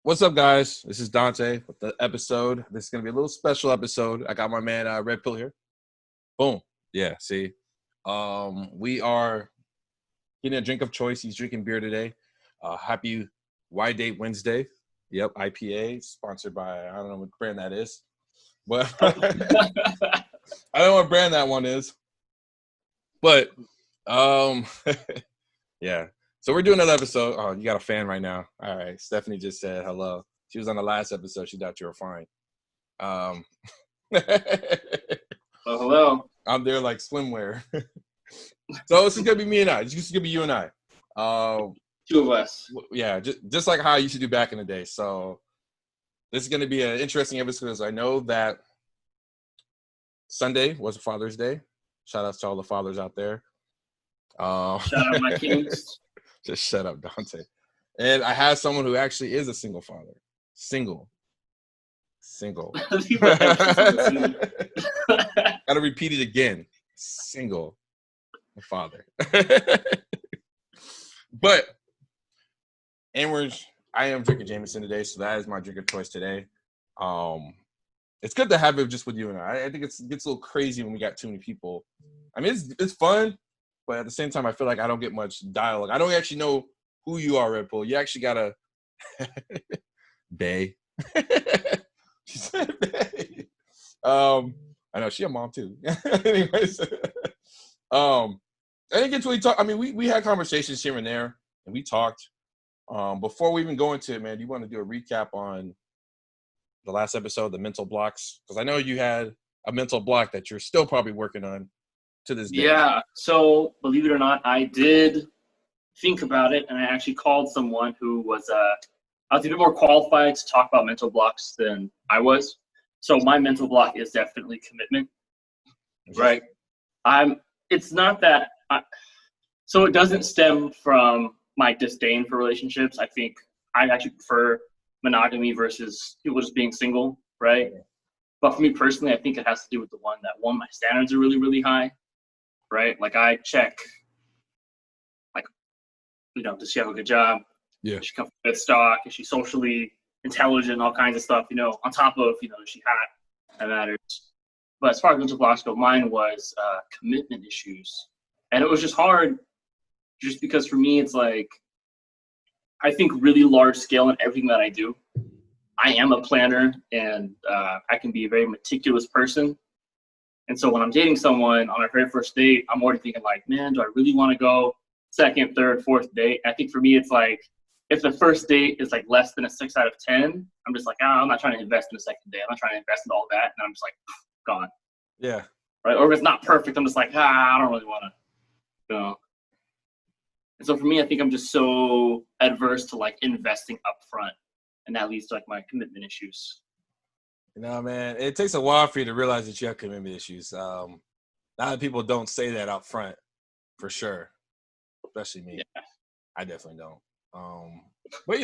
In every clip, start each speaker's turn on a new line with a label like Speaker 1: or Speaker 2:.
Speaker 1: What's up, guys? This is Dante with the episode. This is going to be a little special episode. I got my man Red Pill here. Boom. Yeah, see? We are getting a drink of choice. He's drinking beer today. Happy Y Date Wednesday. Yep, IPA, sponsored by, I don't know what brand that is. But I don't know what brand that one is. But, yeah. So we're doing another episode. Oh, you got a fan right now. All right. Stephanie just said hello. She was on the last episode. She thought you were fine.
Speaker 2: Oh, hello.
Speaker 1: I'm there like swimwear. So this is gonna be me and I. This is gonna be you and I.
Speaker 2: Two of us.
Speaker 1: Yeah, just like how I used to do back in the day. So this is gonna be an interesting episode because I know that Sunday was Father's Day. Shout out to all the fathers out there.
Speaker 2: Shout out my kings.
Speaker 1: Just shut up, Dante. And I have someone who actually is a single father. Single. Gotta repeat it again. Single father. But I am drinking Jameson today, so that is my drink of choice today. It's good to have it just with you and I think it gets a little crazy when we got too many people. I mean, it's fun, but at the same time, I feel like I don't get much dialogue. I don't actually know who you are, Red Bull. You actually gotta Bay. She said Bay. I know she a mom too. Anyways, I didn't get to really talk. I mean, we had conversations here and there, and we talked. Before we even go into it, man, do you want to do a recap on the last episode, the mental blocks? Because I know you had a mental block that you're still probably working on to this day.
Speaker 2: Yeah. So believe it or not, I did think about it, and I actually called someone who was I was a bit more qualified to talk about mental blocks than I was. So my mental block is definitely commitment, right? It's not that. So it doesn't stem from my disdain for relationships. I think I actually prefer monogamy versus people just being single, right? But for me personally, I think it has to do with my standards are really, really high, right? Like I check, like, does she have a good job?
Speaker 1: Yeah.
Speaker 2: Does she come from good stock? Is she socially intelligent? All kinds of stuff, on top of, is she hot? That matters. But as far as mental blocks go, mine was commitment issues. And it was just hard just because for me, it's like, I think really large scale in everything that I do. I am a planner and I can be a very meticulous person. And so when I'm dating someone on our very first date, I'm already thinking like, man, do I really want to go second, third, fourth date? I think for me, it's like, if the first date is like less than a 6 out of 10, I'm just like, I'm not trying to invest in the second date. I'm not trying to invest in all that. And I'm just like, gone.
Speaker 1: Yeah.
Speaker 2: Right. Or if it's not perfect, I'm just like, I don't really want to. And so for me, I think I'm just so adverse to like investing up front. And that leads to like my commitment issues.
Speaker 1: Man, it takes a while for you to realize that you have commitment issues. A lot of people don't say that up front, for sure. Especially me. Yeah. I definitely don't. But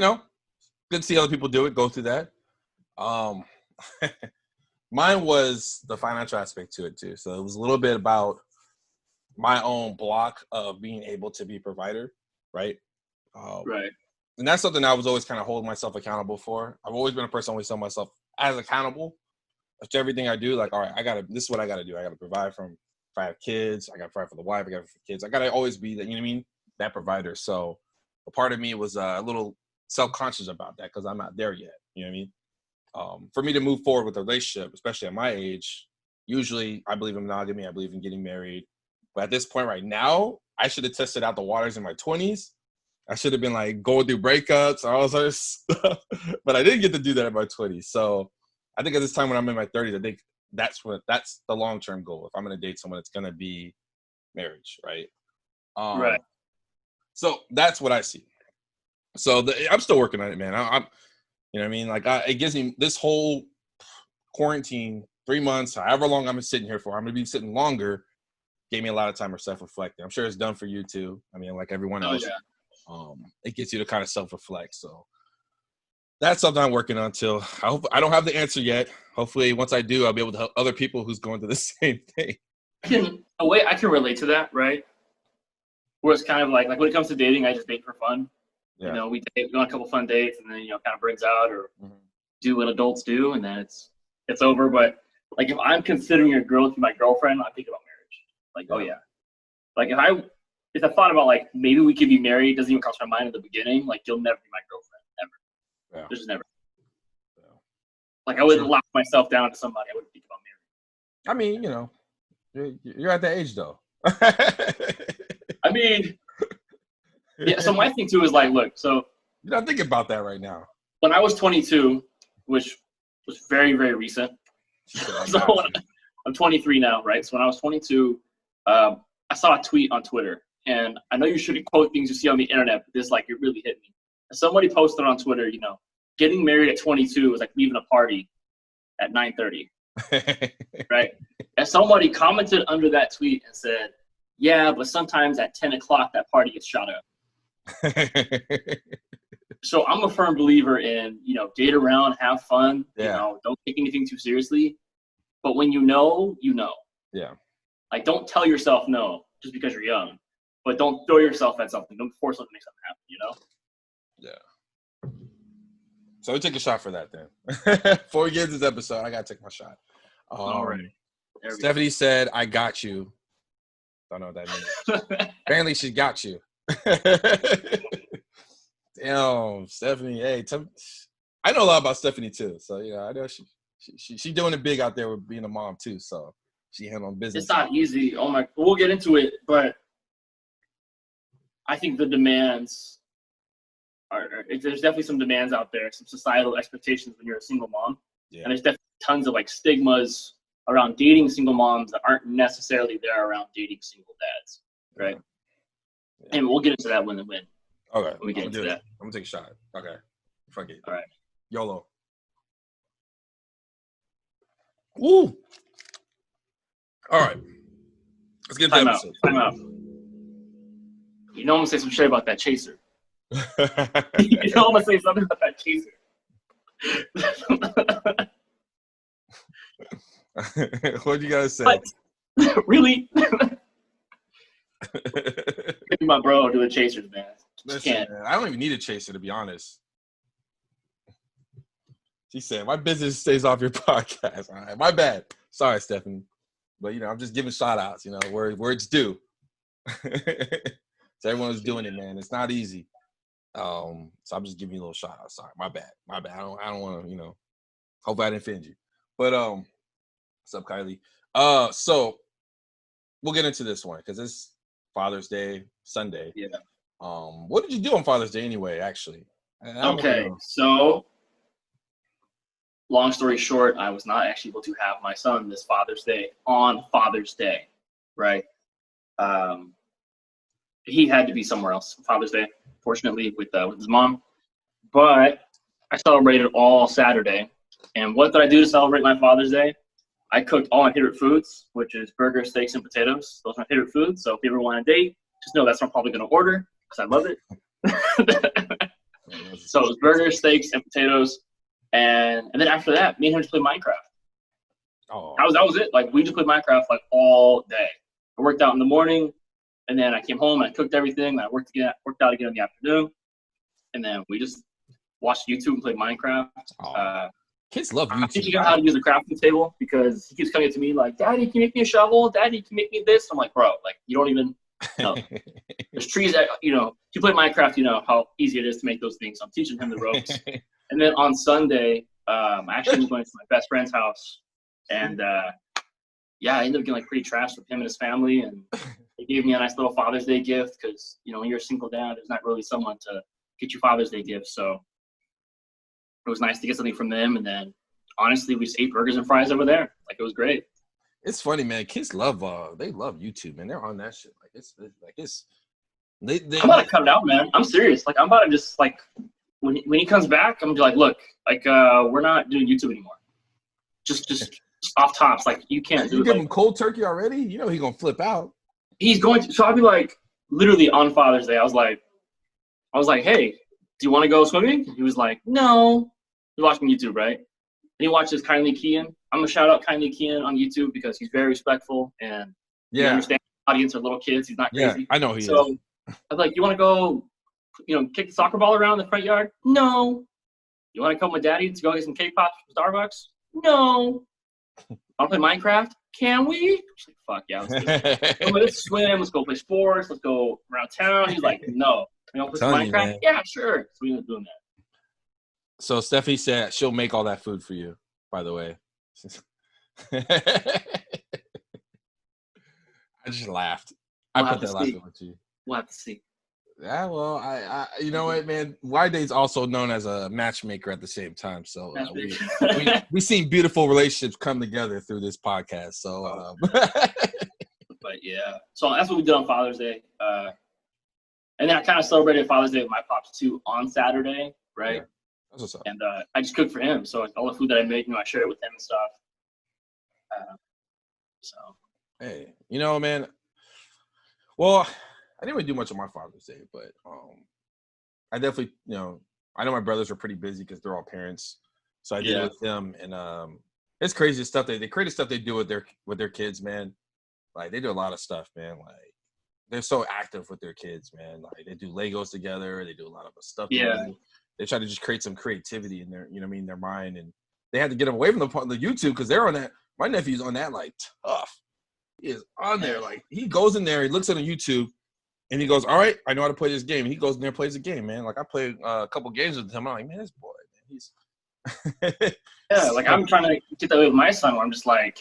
Speaker 1: good to see other people do it, go through that. Mine was the financial aspect to it too. So it was a little bit about my own block of being able to be a provider, right?
Speaker 2: Right.
Speaker 1: And that's something I was always kind of holding myself accountable for. I've always been a person always telling myself as accountable to everything I do. Like, all right, this is what I got to do. I got to provide if I have kids, I got to provide for the wife, I got to for kids. I got to always be that, you know what I mean? That provider. So a part of me was a little self-conscious about that because I'm not there yet. You know what I mean? For me to move forward with a relationship, especially at my age, usually I believe in monogamy. I believe in getting married. But at this point right now, I should have tested out the waters in my 20s. I should have been like going through breakups, all this other stuff. But I didn't get to do that in my 20s. So I think at this time when I'm in my 30s, I think that's the long-term goal. If I'm going to date someone, it's going to be marriage, right?
Speaker 2: Right.
Speaker 1: So that's what I see. So I'm still working on it, man. I'm you know what I mean? Like it gives me this whole quarantine, 3 months, however long I'm sitting here for. I'm going to be sitting longer. Gave me a lot of time for self-reflecting. I'm sure it's done for you too. I mean, like everyone else.
Speaker 2: Yeah.
Speaker 1: It gets you to kind of self-reflect. So That's something I'm working on too. I don't have the answer yet. Hopefully, once I do, I'll be able to help other people who's going through the same thing.
Speaker 2: I can relate to that, right? Where it's kind of like when it comes to dating, I just date for fun.
Speaker 1: Yeah.
Speaker 2: You know, we go on a couple fun dates, and then kind of brings out or do what adults do, and then it's over. But like if I'm considering a girl to be my girlfriend, I'm thinking about marriage. Like, oh yeah. Like if I thought about like maybe we could be married, doesn't even cross my mind at the beginning. Like you'll never be my girlfriend ever.
Speaker 1: Yeah.
Speaker 2: There's just never. Yeah. Like I wouldn't lock myself down to somebody. I wouldn't think about marriage.
Speaker 1: I mean, you're at that age though.
Speaker 2: I mean, yeah. So my thing too is like, look. So
Speaker 1: you're not thinking about that right now.
Speaker 2: When I was 22, which was very, very recent. So I'm 23 now, right? So when I was 22, I saw a tweet on Twitter, and I know you shouldn't quote things you see on the internet, but this, like, it really hit me. Somebody posted on Twitter, getting married at 22 was like leaving a party at 9:30, right? And somebody commented under that tweet and said, yeah, but sometimes at 10 o'clock, that party gets shot up. So I'm a firm believer in, date around, have fun, don't take anything too seriously. But when you know.
Speaker 1: Yeah.
Speaker 2: Like, don't tell yourself no just because you're young. But don't throw yourself at something. Don't force something to make something happen,
Speaker 1: Yeah. So we take a shot for that then. Before we get into this episode, I got to take my shot.
Speaker 2: All right.
Speaker 1: Stephanie said, I got you. Don't know what that means. Apparently she got you. Damn, Stephanie. Hey, I know a lot about Stephanie too. So, I know she doing it big out there with being a mom too. So she handling business.
Speaker 2: It's not easy. Oh my, we'll get into it, but I think the demands there's definitely some demands out there, some societal expectations when you're a single mom. Yeah. And there's definitely tons of like stigmas around dating single moms that aren't necessarily there around dating single dads. Right. Yeah. And we'll get into that when. Okay. When we get into that.
Speaker 1: I'm gonna take a shot. Okay. Fuck it.
Speaker 2: All right.
Speaker 1: YOLO. Woo. All right. Let's get into the episode.
Speaker 2: Time out. I'm gonna say some shit about that chaser. I'm gonna say something about that chaser.
Speaker 1: What you gotta say?
Speaker 2: What? Really? Maybe my bro do the chasers, man.
Speaker 1: Listen, man, I don't even need a chaser, to be honest. She said, my business stays off your podcast. All right, my bad. Sorry, Stephanie. But, I'm just giving shout-outs, where it's due. So everyone who's doing it, man. It's not easy. So I'm just giving you a little shout-out. Sorry, my bad. I don't want to, hope I didn't offend you. But, what's up, Kylie? So we'll get into this one because it's Father's Day, Sunday.
Speaker 2: Yeah.
Speaker 1: What did you do on Father's Day anyway, actually?
Speaker 2: Okay, so long story short, I was not actually able to have my son this Father's Day on Father's Day, right? He had to be somewhere else for Father's Day, fortunately, with his mom. But I celebrated all Saturday. And what did I do to celebrate my Father's Day? I cooked all my favorite foods, which is burgers, steaks, and potatoes. Those are my favorite foods. So if you ever want a date, just know that's what I'm probably going to order because I love it. So it was burgers, steaks, and potatoes. And then after that, me and him just played Minecraft.
Speaker 1: Oh.
Speaker 2: That was it. Like, we just played Minecraft, like, all day. I worked out in the morning, and then I came home and I cooked everything. And I worked out again in the afternoon. And then we just watched YouTube and played Minecraft.
Speaker 1: Oh. Kids love YouTube.
Speaker 2: I'm teaching him how to use a crafting table because he keeps coming up to me like, Daddy, can you make me a shovel? Daddy, can you make me this? I'm like, bro, like, you don't even know. There's trees that, if you play Minecraft, you know how easy it is to make those things. So I'm teaching him the ropes. And then on Sunday, I actually was going to my best friend's house. And, I ended up getting, like, pretty trashed with him and his family. And they gave me a nice little Father's Day gift because, when you're a single dad, there's not really someone to get you Father's Day gifts. So it was nice to get something from them. And then, honestly, we just ate burgers and fries over there. Like, it was great.
Speaker 1: It's funny, man. Kids love they love YouTube, man. They're on that shit. They
Speaker 2: I'm about to cut it out, man. I'm serious. Like, I'm about to just, like, when he comes back, I'm gonna be like, look, like, we're not doing YouTube anymore. Just off tops. Like, you can't do it.
Speaker 1: You give him cold turkey already? You know he's gonna flip out.
Speaker 2: He's going to. So I'll be like, literally on Father's Day, I was like, hey, do you want to go swimming? He was like, no. He's watching YouTube, right? And he watches Kindly Kean. I'm going to shout out Kindly Kean on YouTube because he's very respectful and he understands the audience are little kids. He's not crazy.
Speaker 1: Yeah, I know he is.
Speaker 2: So I was like, you want to go, kick the soccer ball around the front yard? No. You want to come with Daddy to go get some K-Pops from Starbucks? No. Want to play Minecraft? Can we? She's like, fuck yeah. Let's swim. Let's go play sports. Let's go around town. He's like, no. You want to play some Minecraft? Man. Yeah, sure. So we ended up doing that.
Speaker 1: So Stephanie said she'll make all that food for you, by the way. I just laughed. I put that laughing with you.
Speaker 2: We'll have to see.
Speaker 1: Yeah, well, I you know what, man? Y-Day's also known as a matchmaker at the same time. So we seen beautiful relationships come together through this podcast. So,
Speaker 2: but yeah, so that's what we did on Father's Day. And then I kind of celebrated Father's Day with my pops too on Saturday, right?
Speaker 1: Yeah. That's what's up.
Speaker 2: And I just cooked for him. So like, all the food that I made, I shared it with him and stuff. So.
Speaker 1: Hey, man. Well, I didn't really do much on my Father's Day, but I definitely, I know my brothers are pretty busy because they're all parents, so I did it with them, and it's crazy stuff. The creative stuff they do with their kids, man. Like they do a lot of stuff, man. Like they're so active with their kids, man. Like they do Legos together. They do a lot of stuff.
Speaker 2: Yeah.
Speaker 1: Together. They try to just create some creativity in their, their mind, and they had to get them away from the YouTube because they're on that. My nephew's on that like tough. He is on there like he goes in there, he looks at a YouTube. And he goes, all right, I know how to play this game. And he goes in there and plays the game, man. Like, I played a couple games with him. I'm like, man, this boy, man, he's –
Speaker 2: Yeah, like, I'm trying to get that way with my son where I'm just like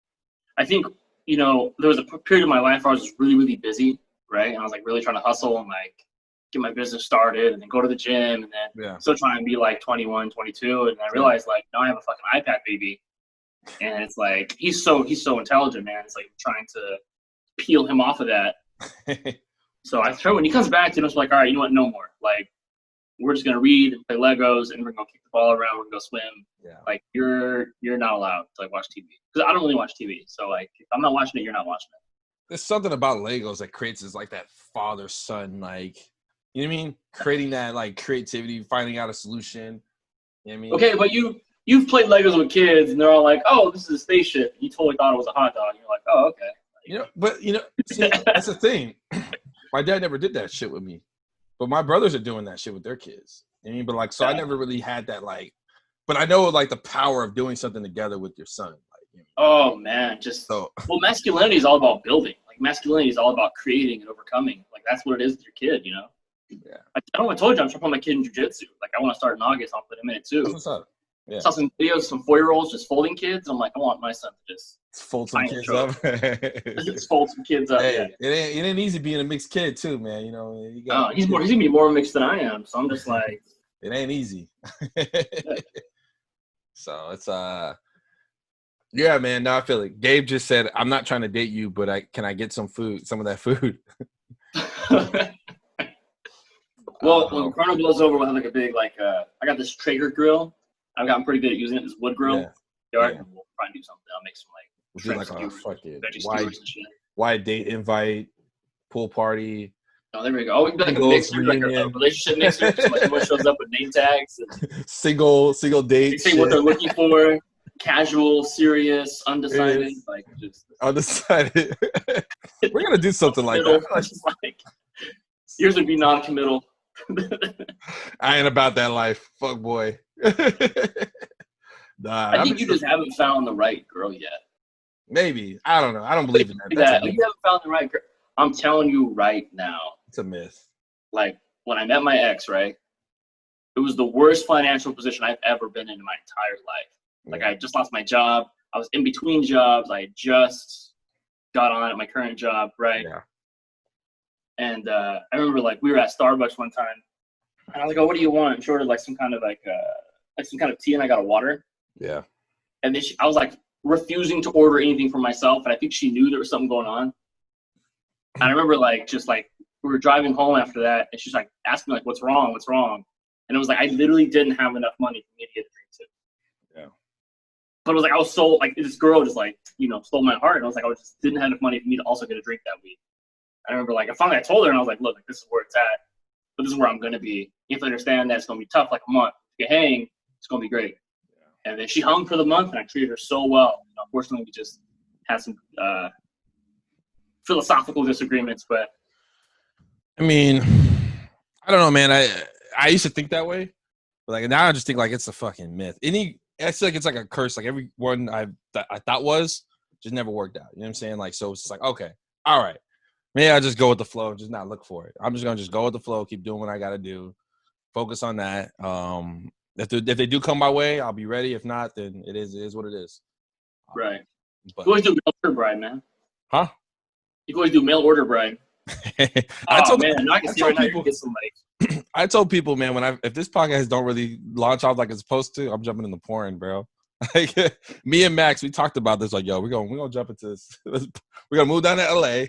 Speaker 2: – I think, there was a period of my life where I was just really, really busy, right? And I was, like, really trying to hustle and, like, get my business started and then go to the gym and then still trying to be, like, 21, 22. And I realized, like, now I have a fucking iPad baby. And it's like he's so intelligent, man. It's like trying to peel him off of that. So I throw when he comes back to us like, all right, you know what? No more. Like, we're just gonna read and play Legos, and we're gonna kick the ball around. We're gonna go swim.
Speaker 1: Yeah.
Speaker 2: Like, you're not allowed to like watch TV because I don't really watch TV. So like, if I'm not watching it, you're not watching it.
Speaker 1: There's something about Legos that creates this like that father son like, you know what I mean? Creating that like creativity, finding out a solution. You know what I mean?
Speaker 2: Okay, but you've played Legos with kids, and they're all like, oh, this is a spaceship. You totally thought it was a hot dog. And you're like, oh, okay.
Speaker 1: See, that's the thing. My dad never did that shit with me, but my brothers are doing that shit with their kids. I mean, but like, so I never really had that like, but I know like the power of doing something together with your son. Like,
Speaker 2: oh man, well, masculinity is all about building. Like masculinity is all about creating and overcoming. Like that's what it is with your kid,
Speaker 1: Yeah.
Speaker 2: I don't know. I told you I'm trying to put my kid in jiu-jitsu. Like I want to start in August. I'll put him in it too.
Speaker 1: That's what's up. Yeah.
Speaker 2: Saw some videos, some 4-year-olds just folding kids. I'm like, I want my son to just
Speaker 1: fold some kids up.
Speaker 2: Just fold some kids up.
Speaker 1: Hey, it ain't easy being a mixed kid too, man.
Speaker 2: He's gonna be more mixed than I am. So I'm just like,
Speaker 1: it ain't easy. So it's yeah, man. No, I feel it. Gabe just said, I'm not trying to date you, but can I get some of that food?
Speaker 2: Well, when Corona blows over, we'll have like a big I got this Traeger grill. I've gotten pretty good at using it. This wood grill. And we'll try and do something. I'll make some
Speaker 1: wide date invite, pool party.
Speaker 2: Oh, there we go. We can like a mixer, like a relationship mixer. Someone shows up with name tags. And
Speaker 1: single date.
Speaker 2: They say what they're looking for. Casual, serious, undecided. Like just
Speaker 1: undecided. We're gonna do something like that.
Speaker 2: Yours would be non-committal.
Speaker 1: I ain't about that life. Fuck boy. Nah,
Speaker 2: I think you just haven't found the right girl yet.
Speaker 1: Maybe. I don't know. I don't believe in that.
Speaker 2: You haven't found the right girl. I'm telling you right now.
Speaker 1: It's a myth.
Speaker 2: Like, when I met my ex, right, it was the worst financial position I've ever been in my entire life. Like, I just lost my job. I was in between jobs. I just got on at my current job, right?
Speaker 1: Yeah.
Speaker 2: And I remember, like, we were at Starbucks one time. And I was like, oh, what do you want? And she ordered, like, some kind of tea, and I got a water.
Speaker 1: Yeah.
Speaker 2: And then I was, like, refusing to order anything for myself. And I think she knew there was something going on. And I remember, like, just, like, we were driving home after that. And she's, like, asking me, like, what's wrong? What's wrong? And it was, like, I literally didn't have enough money for me to get a drink too.
Speaker 1: Yeah.
Speaker 2: But it was, like, I was so, like, this girl just, like, stole my heart. And I was, like, I just didn't have enough money for me to also get a drink that week. I remember, like, finally I told her, and I was like, look, this is where it's at. but this is where I'm going to be. You have to understand that it's going to be tough, like a month. If you hang, it's going to be great. Yeah. And then she hung for the month, and I treated her so well. Unfortunately, we just had some philosophical disagreements, but
Speaker 1: I mean, I don't know, man. I used to think that way, but like now I just think like it's a fucking myth. I feel like it's like a curse. Like every one I thought was just never worked out. You know what I'm saying? Like so, it's just like okay, all right. Maybe I just go with the flow, just not look for it. I'm just gonna just go with the flow, keep doing what I gotta do, focus on that. If they do come my way, I'll be ready. If not, then it is what it is.
Speaker 2: Right. But, you always do mail order bride, man.
Speaker 1: Huh?
Speaker 2: You can always do mail order bride. I
Speaker 1: told people, man, if this podcast don't really launch off like it's supposed to, I'm jumping into porn, bro. Like me and Max, we talked about this. Like, yo, we're gonna jump into this. We're gonna move down to LA.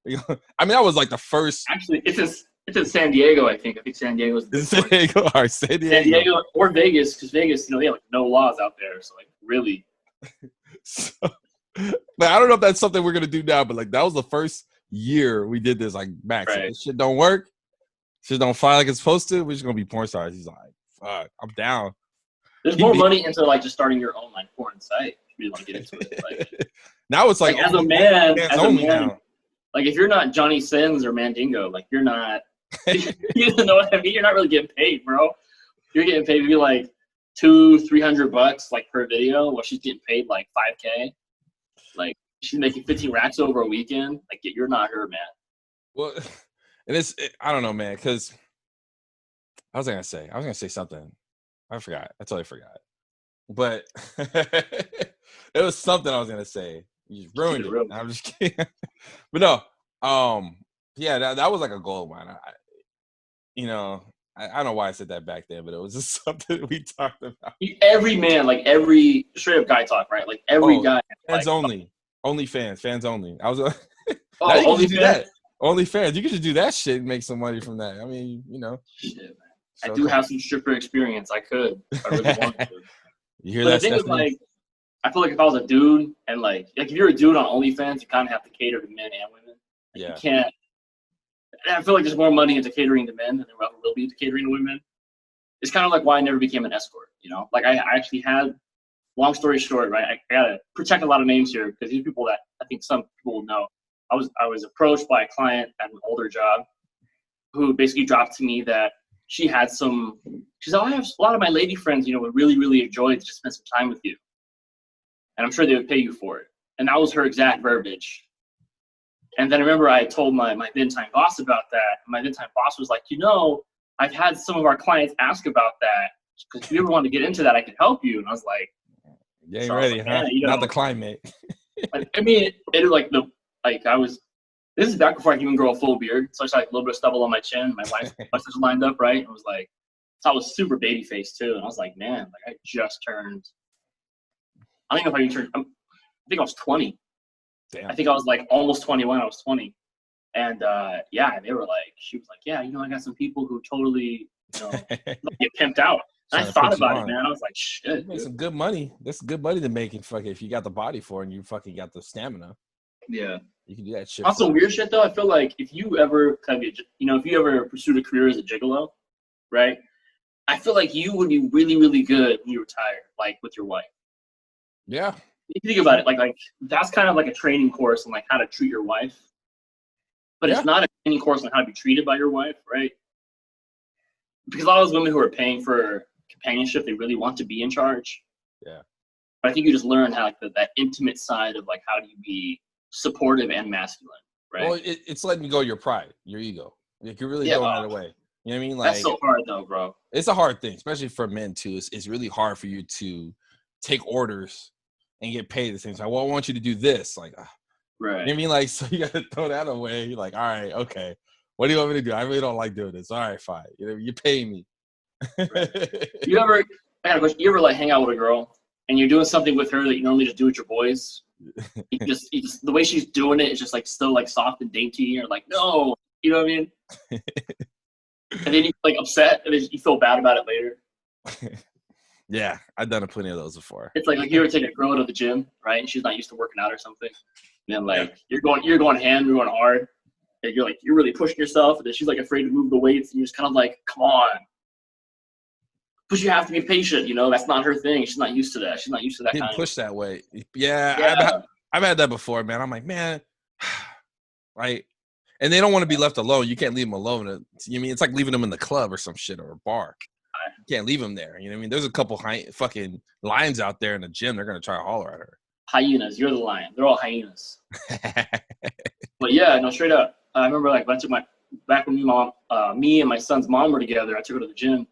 Speaker 1: I mean, that was like the first.
Speaker 2: Actually, it's in San Diego. I think San Diego's.
Speaker 1: San Diego, all right, San Diego
Speaker 2: or Vegas, because Vegas, they have like no laws out there. So like, really.
Speaker 1: So, but I don't know if that's something we're gonna do now. But like, that was the first year we did this. Like, Max, if this shit don't work, shit don't fly like it's supposed to. We're just gonna be porn stars. He's like, fuck, I'm down.
Speaker 2: There's more money into like just starting your own like porn site. If you really want to get into it. Like,
Speaker 1: now it's like
Speaker 2: as a man, like if you're not Johnny Sins or Mandingo, like you're not. You know what I mean? You're not really getting paid, bro. You're getting paid maybe like $200-$300 like per video. While she's getting paid like $5K. Like she's making 15 racks over a weekend. Like you're not her, man.
Speaker 1: Well, and I don't know, man, because I was gonna say something. I forgot. I totally forgot. But it was something I was gonna say. You just ruined it. I'm just kidding. But no, yeah, that was like a goal of mine. I don't know why I said that back then, but it was just something we talked about.
Speaker 2: Every man, like every straight up guy talk, right? Like every guy.
Speaker 1: Fans only. Fans only. I was
Speaker 2: only
Speaker 1: do that. Only fans. You could just do that shit and make some money from that. I mean,
Speaker 2: Shit, man. So I do have some stripper experience. I could. I really wanted to.
Speaker 1: You hear
Speaker 2: but
Speaker 1: that?
Speaker 2: The thing is, like, I feel like if I was a dude and like if you're a dude on OnlyFans, you kind of have to cater to men and women. Like, you can't. I feel like there's more money into catering to men than there will be into catering to women. It's kind of like why I never became an escort. Like I actually had. Long story short, right? I gotta protect a lot of names here because these people that I think some people will know. I was approached by a client at an older job who basically dropped to me that she had she said, I have a lot of my lady friends, would really, really enjoy to just spend some time with you. And I'm sure they would pay you for it. And that was her exact verbiage. And then I remember I told my then-time boss about that. My then-time boss was like, I've had some of our clients ask about that. Because if you ever want to get into that, I could help you. And I was like,
Speaker 1: yeah, you're ready, huh? Not the climate.
Speaker 2: I mean, this is back before I could even grow a full beard. So I just had like a little bit of stubble on my chin. My wife was lined up, right? And it was like, so I was super baby faced too. And I was like, man, like I just turned, I don't know if I even turned, I think I was 20. Damn. I think I was like almost 21. I was 20. And they were like, she was like, yeah, I got some people who totally, get pimped out. And I thought about it, man. I was like, shit.
Speaker 1: Make some good money. That's good money to make if you got the body for it and you fucking got the stamina.
Speaker 2: Yeah.
Speaker 1: You can do that shit.
Speaker 2: On some weird shit though, I feel like if you ever pursued a career as a gigolo, right? I feel like you would be really, really good when you retire, like with your wife.
Speaker 1: Yeah.
Speaker 2: If you think about it, like that's kind of like a training course on like how to treat your wife. But it's not a training course on how to be treated by your wife, right? Because a lot of those women who are paying for companionship, they really want to be in charge.
Speaker 1: Yeah.
Speaker 2: But I think you just learn how that intimate side of like how do you be supportive and masculine, right?
Speaker 1: Well, it's letting go your pride, your ego. Like you're really throwing that away. You know what I mean? Like
Speaker 2: that's so hard though, bro.
Speaker 1: It's a hard thing, especially for men too. It's really hard for you to take orders and get paid at the same time. Well, I want you to do this, like,
Speaker 2: right?
Speaker 1: You know what I mean? Like, so you gotta throw that away. You're like, all right, okay. What do you want me to do? I really don't like doing this. All right, fine. You pay me.
Speaker 2: Right. I got a question. You ever like hang out with a girl and you're doing something with her that you normally just do with your boys? You just the way she's doing it is just like still like soft and dainty. You're like, no, you know what I mean? And then you like upset and then you feel bad about it later.
Speaker 1: Yeah, I've done plenty of those before.
Speaker 2: It's like you ever take a girl to the gym, right? And she's not used to working out or something. And then like you're going hard. and you're really pushing yourself, and then she's like afraid to move the weights, and you're just kind of like, come on. But you have to be patient, you know. That's not her thing. She's not used to that. She's not used to that
Speaker 1: Getting
Speaker 2: kind
Speaker 1: pushed that way. Yeah,
Speaker 2: Yeah.
Speaker 1: I've had that before, man. I'm like, man, right? And they don't want to be left alone. You can't leave them alone. You mean it's like leaving them in the club or some shit or a bar. You can't leave them there. You know what I mean? There's a couple fucking lions out there in the gym. They're gonna try to holler at her.
Speaker 2: Hyenas. You're the lion. They're all hyenas. But yeah, no, straight up. I remember like when I took back when me and my son's mom were together. I took her to the gym,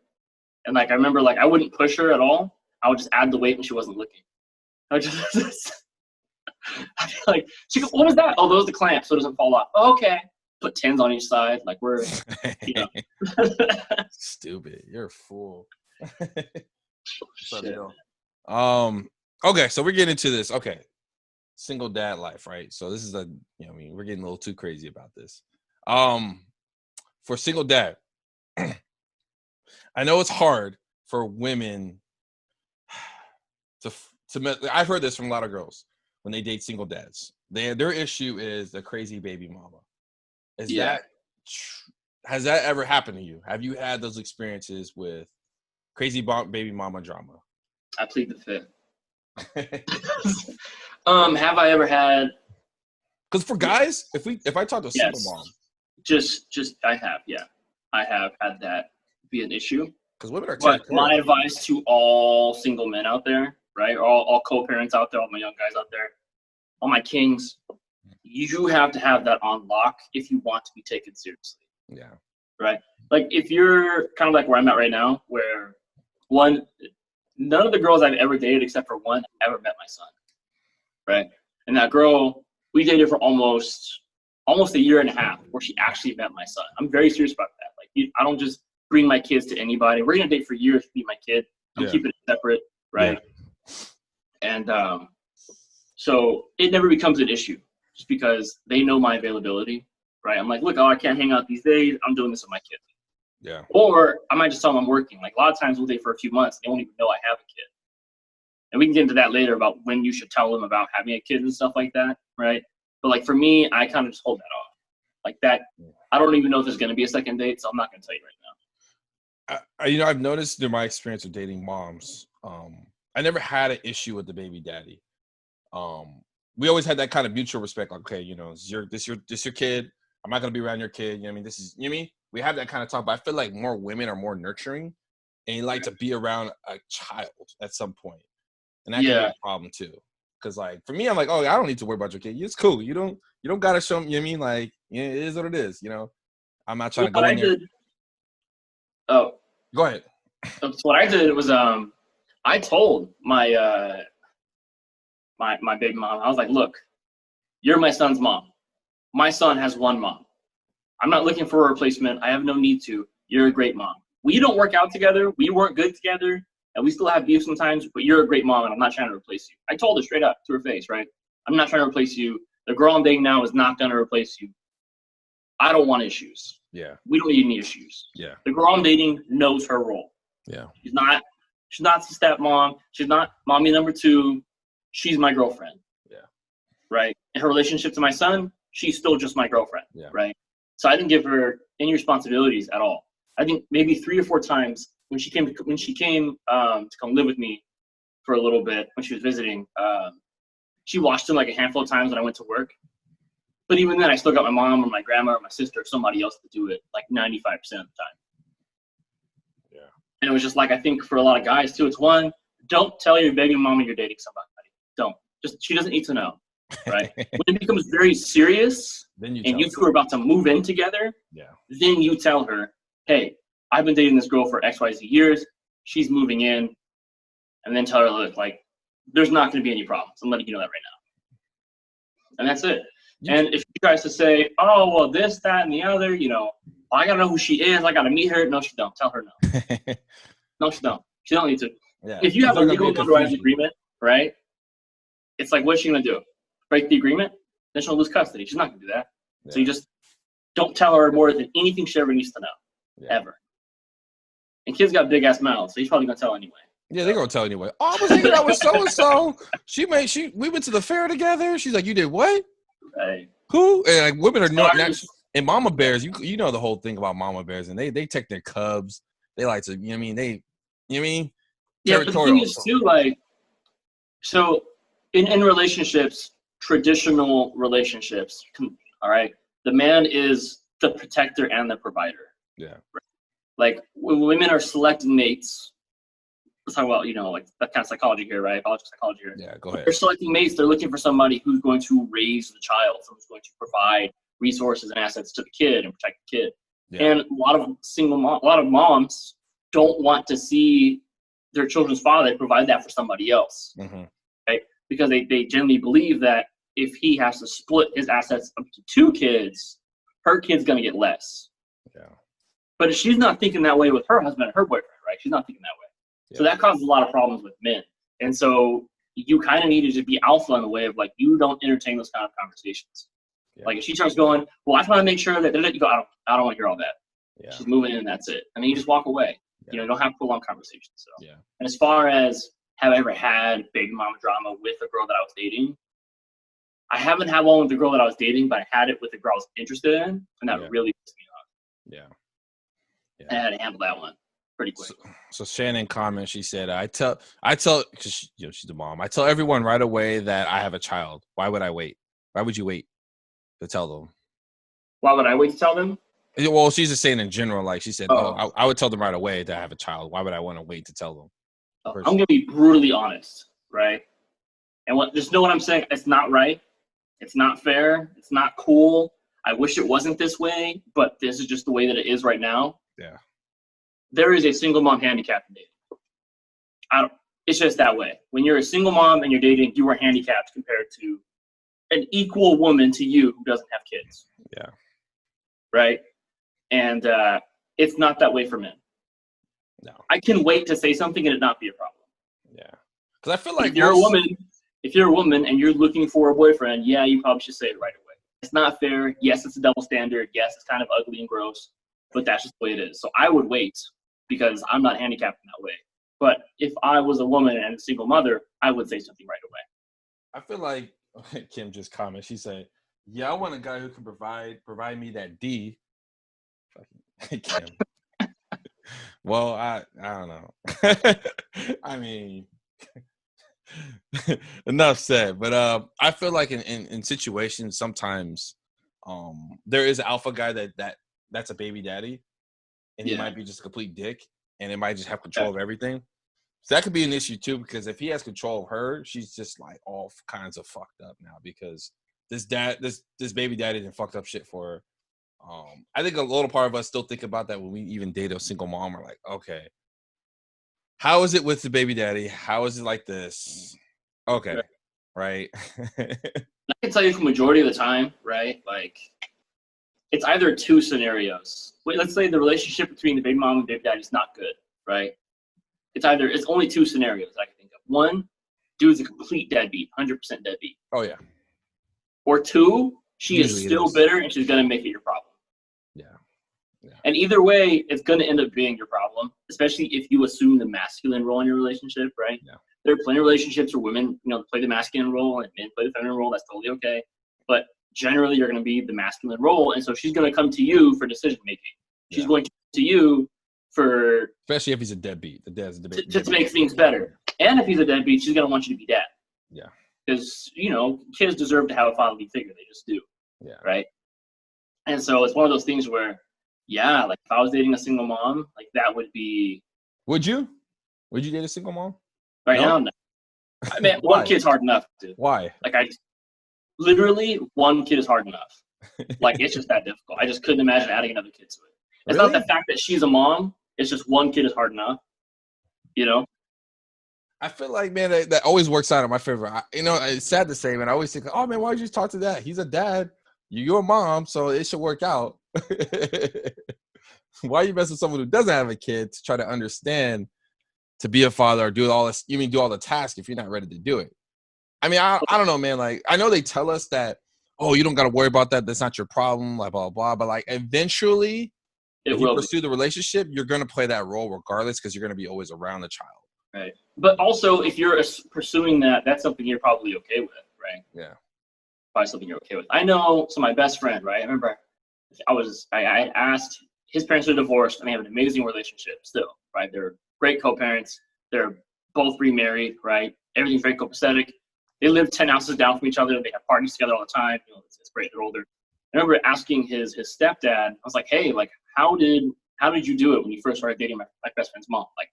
Speaker 2: and like I remember like I wouldn't push her at all. I would just add the weight when she wasn't looking. I would just I'd be like, she goes, "What was that? Oh, those are the clamps, so it doesn't fall off." Oh, okay. Put 10s on each side, like we're, you know.
Speaker 1: Stupid. You're a fool.
Speaker 2: Shit.
Speaker 1: Okay, so we're getting into this. Okay, single dad life, right? So this is we're getting a little too crazy about this. For single dad, I know it's hard for women to. I've heard this from a lot of girls when they date single dads. Their issue is the crazy baby mama. Has that ever happened to you? Have you had those experiences with crazy baby mama drama?
Speaker 2: I plead the fifth. Have I ever had?
Speaker 1: Because for guys, if I talk to a single mom,
Speaker 2: just I have had that be an issue.
Speaker 1: Because women are.
Speaker 2: But my advice to all single men out there, right, or all co-parents out there, all my young guys out there, all my kings, you have to have that on lock if you want to be taken seriously.
Speaker 1: Yeah.
Speaker 2: Right. Like if you're kind of like where I'm at right now, where none of the girls I've ever dated except for one ever met my son. Right. And that girl, we dated for almost a year and a half where she actually met my son. I'm very serious about that. Like I don't just bring my kids to anybody. We're gonna date for years to be my kid. I'm keeping it separate. Right. Yeah. And so it never becomes an issue just because they know my availability. Right. I'm like, look, I can't hang out these days. I'm doing this with my kid.
Speaker 1: Yeah.
Speaker 2: Or I might just tell them I'm working. Like a lot of times we'll date for a few months. They won't even know I have a kid. And we can get into that later about when you should tell them about having a kid and stuff like that. Right. But like for me, I kind of just hold that off. Like that. I don't even know if there's going to be a second date. So I'm not going to tell you right
Speaker 1: now. I've noticed through my experience of dating moms, I never had an issue with the baby daddy. We always had that kind of mutual respect. Like, okay, this your kid. I'm not gonna be around your kid. You know what I mean? This is, you know what I mean? We have that kind of talk, but I feel like more women are more nurturing and like to be around a child at some point. And that can be a problem too. Cause like for me, I'm like, oh, I don't need to worry about your kid. It's cool. You don't gotta show me, you know what I mean? Like, it is what it is, I'm not trying to go in there. Go ahead.
Speaker 2: So what I did was I told my my baby mom, I was like, look, you're my son's mom. My son has one mom. I'm not looking for a replacement. I have no need to. You're a great mom. We don't work out together. We weren't good together. And we still have beef sometimes, but you're a great mom, and I'm not trying to replace you. I told her straight up to her face, right? I'm not trying to replace you. The girl I'm dating now is not going to replace you. I don't want issues.
Speaker 1: Yeah.
Speaker 2: We don't need any issues.
Speaker 1: Yeah.
Speaker 2: The girl I'm dating knows her role.
Speaker 1: Yeah.
Speaker 2: She's not the stepmom. She's not mommy number 2. She's my girlfriend.
Speaker 1: Yeah.
Speaker 2: Right? In her relationship to my son, she's still just my girlfriend.
Speaker 1: Yeah.
Speaker 2: Right? So I didn't give her any responsibilities at all. I think maybe 3 or 4 times when she came to come live with me for a little bit when she was visiting, she watched him like a handful of times when I went to work. But even then, I still got my mom or my grandma or my sister or somebody else to do it like 95% of the time.
Speaker 1: Yeah. And
Speaker 2: it was just like, I think for a lot of guys too, it's one, don't tell your baby mama you're dating somebody. Don't. She doesn't need to know. Right? When it becomes very serious and you two are about to move in together, then you tell her, hey, I've been dating this girl for XYZ years. She's moving in. And then tell her, look, like, there's not going to be any problems. I'm letting you know that right now. And that's it. And if she tries to say, oh, well, this, that, and the other, I got to know who she is. I got to meet her. No, she don't. Tell her no. No, she don't. She don't need to. Yeah. If you have a legal notarized agreement, right, it's like, what's she going to do? Break the agreement? Then she'll lose custody. She's not going to do that. Yeah. So you just don't tell her more than anything she ever needs to know, ever. And kids got big-ass mouths, so he's probably going to tell anyway.
Speaker 1: Yeah, they're going to tell anyway. Oh, I was hanging out with so-and-so. We went to the fair together. She's like, you did what?
Speaker 2: Right.
Speaker 1: Who? And like, women are not. And mama bears, you know the whole thing about mama bears, and they take their cubs. They like to, you know what I mean?
Speaker 2: Yeah, but the thing is too, like, so in relationships, traditional relationships, all right, the man is the protector and the provider.
Speaker 1: Yeah.
Speaker 2: Like when women are selecting mates, let's talk about, like that kind of psychology here, right? Biological psychology here.
Speaker 1: Yeah, go ahead.
Speaker 2: They're selecting mates. They're looking for somebody who's going to raise the child, someone who's going to provide resources and assets to the kid and protect the kid. Yeah. And a lot of moms don't want to see their children's father provide that for somebody else, right? Because they generally believe that if he has to split his assets up to 2 kids, her kid's going to get less.
Speaker 1: Yeah.
Speaker 2: But she's not thinking that way with her husband and her boyfriend, right? She's not thinking that way. Yeah. So that causes a lot of problems with men. And so you kind of need to just be alpha in the way of, like, you don't entertain those kind of conversations. Yeah. Like if she starts going, well, I just want to make sure that you go, I don't want to hear all that. Yeah. She's moving in and that's it. And then you just walk away. Yeah. Don't have prolonged conversations. So. Yeah. And as far as have I ever had baby mama drama with a girl that I was dating, I haven't had one with the girl that I was dating, but I had it with the girl I was interested in, and that really pissed me off. Yeah. I had to handle that one pretty quick.
Speaker 1: So Shannon comments, she said, I tell, because she's the mom. I tell everyone right away that I have a child. Why would I wait? Why would you wait to tell them?
Speaker 2: Why would I wait to tell them?
Speaker 1: Well, she's just saying in general, like she said, I would tell them right away that I have a child. Why would I want to wait to tell them?
Speaker 2: I'm going to be brutally honest, right? And just know what I'm saying. It's not right. It's not fair. It's not cool. I wish it wasn't this way, but this is just the way that it is right now.
Speaker 1: Yeah.
Speaker 2: There is a single mom handicap in dating. It's just that way. When you're a single mom and you're dating, you are handicapped compared to an equal woman to you who doesn't have kids.
Speaker 1: Yeah.
Speaker 2: Right? And it's not that way for men.
Speaker 1: No.
Speaker 2: I can wait to say something and it not be a problem.
Speaker 1: Yeah. Because I feel like
Speaker 2: if you're a woman and you're looking for a boyfriend, yeah, you probably should say it right away. It's not fair. Yes, it's a double standard. Yes, it's kind of ugly and gross, but that's just the way it is. So I would wait because I'm not handicapped in that way. But if I was a woman and a single mother, I would say something right away.
Speaker 1: I feel like Kim just commented. She said, "Yeah, I want a guy who can provide me that D." Kim. Well, I don't know. I mean, enough said. But I feel like in situations sometimes there is an alpha guy that's a baby daddy, and he might be just a complete dick, and it might just have control of everything. So that could be an issue too, because if he has control of her, she's just like all kinds of fucked up now because this baby daddy done fucked up shit for her. I think a little part of us still think about that when we even date a single mom. We're like, okay, how is it with the baby daddy? How is it like this? Okay, right.
Speaker 2: I can tell you for majority of the time, right? Like, it's either 2 scenarios. Let's say the relationship between the baby mom and baby daddy is not good, right? It's only 2 scenarios I can think of. 1, dude's a complete deadbeat, 100% deadbeat.
Speaker 1: Oh yeah.
Speaker 2: Or 2, she is still bitter and she's gonna make it your problem.
Speaker 1: Yeah.
Speaker 2: And either way, it's going to end up being your problem, especially if you assume the masculine role in your relationship, right? Yeah. There are plenty of relationships where women, play the masculine role and men play the feminine role. That's totally okay. But generally, you're going to be the masculine role. And so she's going to come to you for decision making. She's going to come to you for...
Speaker 1: Especially if he's a deadbeat. The dad's a deadbeat.
Speaker 2: To make things better. And if he's a deadbeat, she's going to want you to be dad.
Speaker 1: Yeah.
Speaker 2: Because, kids deserve to have a fatherly figure. They just do.
Speaker 1: Yeah.
Speaker 2: Right? And so it's one of those things where, yeah, like if I was dating a single mom, like that would be.
Speaker 1: Would you? Would you date a single mom?
Speaker 2: Right now, no. I mean, one kid's hard enough, dude.
Speaker 1: Why?
Speaker 2: Like literally, one kid is hard enough. Like it's just that difficult. I just couldn't imagine adding another kid to it. It's not the fact that she's a mom. It's just one kid is hard enough.
Speaker 1: I feel like, man, that always works out in my favor. It's sad to say, man. I always think, oh man, why would you just talk to that? He's a dad. You're a mom, so it should work out. Why are you messing with someone who doesn't have a kid to try to understand to be a father or do all this? You mean do all the tasks if you're not ready to do it? I mean, I don't know, man. Like, I know they tell us that, oh, you don't got to worry about that. That's not your problem, blah, blah, blah. But like, eventually, if you pursue the relationship, you're going to play that role regardless because you're going to be always around the child.
Speaker 2: Right. But also, if you're pursuing that, that's something you're probably okay with, right?
Speaker 1: Yeah.
Speaker 2: Probably something you're okay with. I know, so my best friend, right? I remember I asked, his parents are divorced and they have an amazing relationship still, right? They're great co-parents. They're both remarried, right? Everything's very copacetic. They live 10 houses down from each other. They have parties together all the time. It's great. They're older. I remember asking his stepdad, I was like, hey, like, how did you do it when you first started dating my best friend's mom? Like,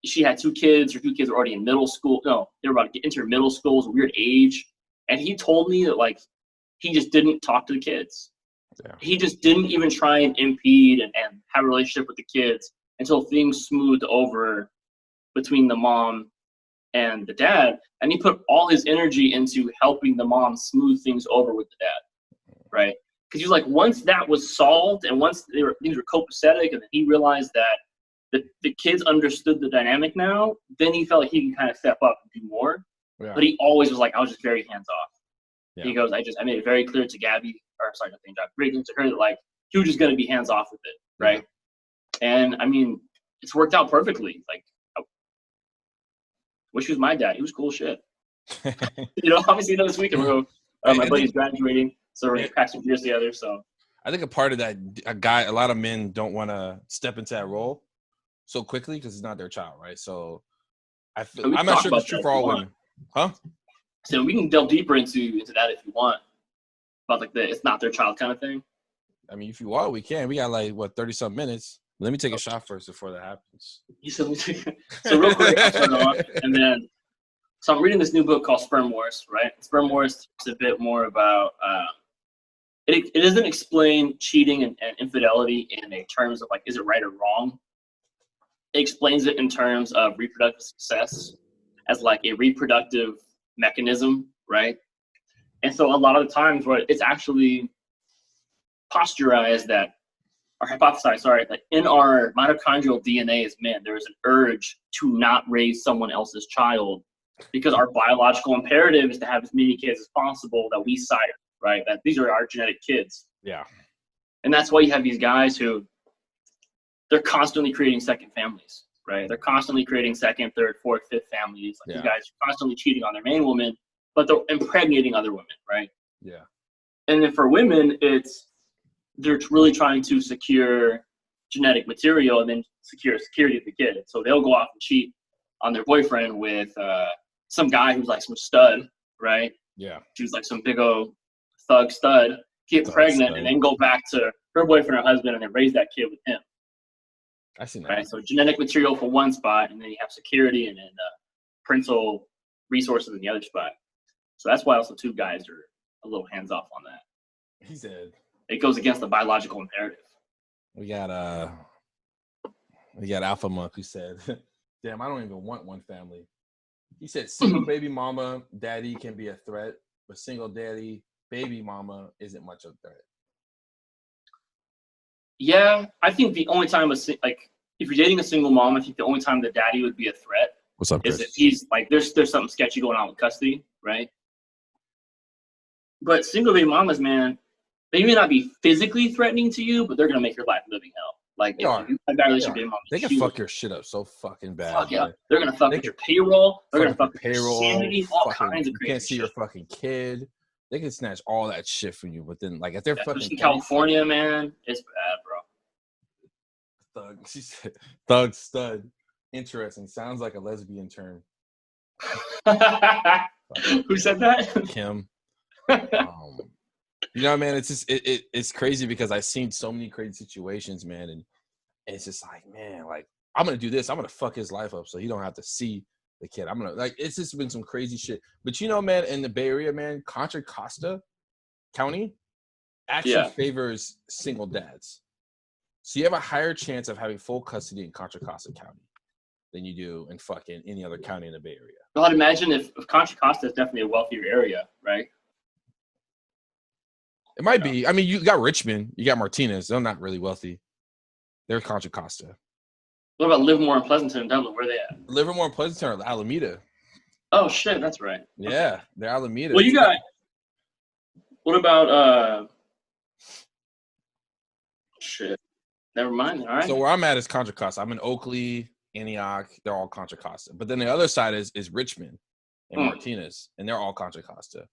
Speaker 2: she had 2 kids. Her 2 kids were already in middle school. No, they were about to enter middle school. It was a weird age. And he told me that, like, he just didn't talk to the kids. Yeah. He just didn't even try and impede and have a relationship with the kids until things smoothed over between the mom and the dad. And he put all his energy into helping the mom smooth things over with the dad, right? Because he was like, once that was solved and once things were copacetic and he realized that the kids understood the dynamic now, then he felt like he could kind of step up and do more. Yeah. But he always was like, I was just very hands off. Yeah. He goes, I made it very clear to Gabby, or sorry, not Gabby, very clear to her that, like, he was just going to be hands off with it, right? Yeah. And I mean, it's worked out perfectly. Like, I wish he was my dad. He was cool shit. Obviously, this weekend my buddy's graduating, so we're going to pack some beers together. So
Speaker 1: I think a part of that, a lot of men don't want to step into that role so quickly because it's not their child, right? So I'm not sure if it's true for all women. Huh?
Speaker 2: So we can delve deeper into that if you want, about like it's not their child kind of thing.
Speaker 1: I mean, if you want, we can. We got 30-some minutes. Let me take a shot first before that happens.
Speaker 2: So real quick, I'll turn it on, and then so I'm reading this new book called Sperm Wars, right? Sperm Wars talks a bit more about it doesn't explain cheating and infidelity in a terms of like, is it right or wrong? It explains it in terms of reproductive success as like a reproductive mechanism, right? And so a lot of the times where it's actually posturized that, or hypothesized, that in our mitochondrial DNA as men, there is an urge to not raise someone else's child because our biological imperative is to have as many kids as possible that we sire, right? That these are our genetic kids.
Speaker 1: Yeah.
Speaker 2: And that's why you have these guys who they're constantly creating second families, right? They're constantly creating second, third, fourth, fifth families. Like, these guys are constantly cheating on their main woman, but they're impregnating other women, right?
Speaker 1: Yeah.
Speaker 2: And then for women, they're really trying to secure genetic material and then secure security of the kid. So they'll go off and cheat on their boyfriend with some guy who's like some stud, right?
Speaker 1: Yeah.
Speaker 2: She's like some big old thug stud, get pregnant, and then go back to her boyfriend or husband and then raise that kid with him.
Speaker 1: I see that.
Speaker 2: Right? So genetic material for one spot, and then you have security and then parental resources in the other spot. So that's why also 2 guys are a little hands off on that.
Speaker 1: He said
Speaker 2: it goes against the biological imperative.
Speaker 1: We got Alpha Monk who said, "Damn, I don't even want one family." He said, "Single baby mama, daddy can be a threat, but single daddy, baby mama isn't much of a threat."
Speaker 2: Yeah, I think the only time if you're dating a single mom, I think the only time the daddy would be a threat.
Speaker 1: What's up, Chris?
Speaker 2: Is if he's like there's something sketchy going on with custody, right? But single baby mamas, man, they may not be physically threatening to you, but they're gonna make your life living hell. Like,
Speaker 1: they can fuck your shit up so fucking bad.
Speaker 2: Fuck yeah. They're gonna fuck with your payroll. They're gonna fuck with your sanity. All kinds of crazy shit.
Speaker 1: You can't see your fucking kid. They can snatch all that shit from you. But then, like, if they're fucking
Speaker 2: in California, man, it's bad, bro.
Speaker 1: Thug. She said, "Thug stud." Interesting. Sounds like a lesbian term.
Speaker 2: Who said that?
Speaker 1: Kim. Man, it's just it's crazy because I've seen so many crazy situations, man, and it's just like, man, like, I'm gonna do this. I'm gonna fuck his life up so he don't have to see the kid. I'm gonna, like, it's just been some crazy shit. But man, in the Bay Area, man, Contra Costa County actually favors single dads. So you have a higher chance of having full custody in Contra Costa County than you do in fucking any other county in the Bay Area.
Speaker 2: Well, I'd imagine if Contra Costa is definitely a wealthier area, right?
Speaker 1: It might be. I mean, you got Richmond, you got Martinez. They're not really wealthy. They're Contra Costa.
Speaker 2: What about Livermore and Pleasanton and Dublin? Where are they at?
Speaker 1: Livermore and Pleasanton are Alameda.
Speaker 2: Oh, shit. That's right.
Speaker 1: Yeah, they're Alameda.
Speaker 2: Well, you got – what about shit. Never mind. All right.
Speaker 1: So where I'm at is Contra Costa. I'm in Oakley, Antioch. They're all Contra Costa. But then the other side is Richmond and Martinez, and they're all Contra Costa.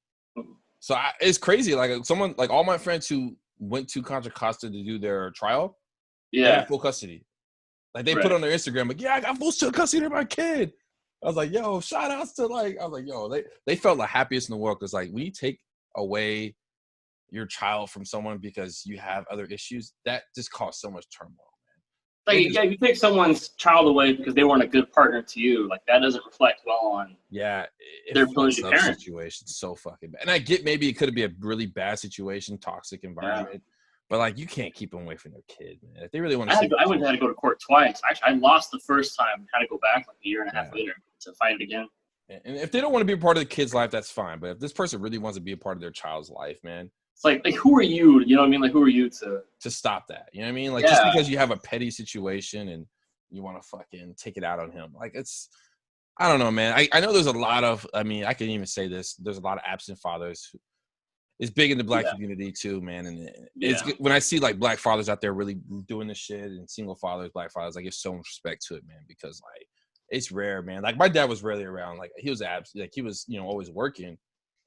Speaker 1: So it's crazy. Like, someone, like, all my friends who went to Contra Costa to do their trial, they
Speaker 2: Yeah.
Speaker 1: had full custody. Like they put on their Instagram, like, yeah, I got full custody of my kid. I was like, yo, shout outs to like, I was like, yo, they felt the happiest in the world because like we take away your child from someone because you have other issues, that just caused so much turmoil.
Speaker 2: Like, yeah, you take someone's child away because they weren't a good partner to you. Like, that doesn't reflect well on their ability to parent.
Speaker 1: Situation so fucking bad. And I get maybe it could be a really bad situation, toxic environment, but like you can't keep them away from their kid, man. If they really want to,
Speaker 2: I went had to go to court twice. Actually, I lost the first time. Had to go back like a year and a half later to fight it again.
Speaker 1: And if they don't want to be a part of the kid's life, that's fine. But if this person really wants to be a part of their child's life, man,
Speaker 2: it's like who are you? You know what I mean? Like, who are you to
Speaker 1: stop that? You know what I mean? Like, just because you have a petty situation and you want to fucking take it out on him, like it's, I don't know, man. I know there's a lot of, I mean, I can even say this. There's a lot of absent fathers. It's big in the Black community too, man. And it's good. When I see like Black fathers out there really doing this shit, and single fathers, Black fathers, I give so much respect to it, man, because like it's rare, man. Like my dad was rarely around. Like he was like he was, always working.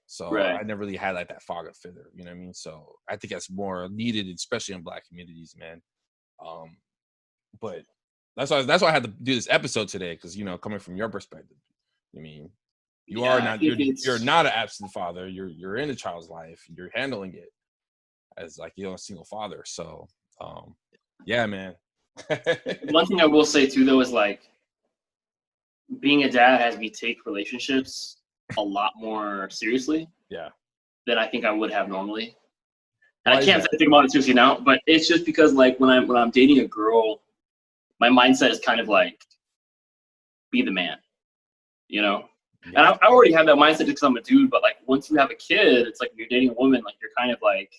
Speaker 1: So I never really had like that father figure, you know what I mean? So I think that's more needed, especially in Black communities, man. But that's why I had to do this episode today, because coming from your perspective, I mean, you're not an absent father. You're in a child's life. You're handling it as like a single father. So yeah, man.
Speaker 2: One thing I will say too, though, is like being a dad has me take relationships a lot more seriously than I think I would have normally. And I can't say I think about it seriously now, but it's just because like when I'm dating a girl, my mindset is kind of like be the man, And I already have that mindset because I'm a dude, but like once you have a kid, it's like when you're dating a woman, like you're kind of like,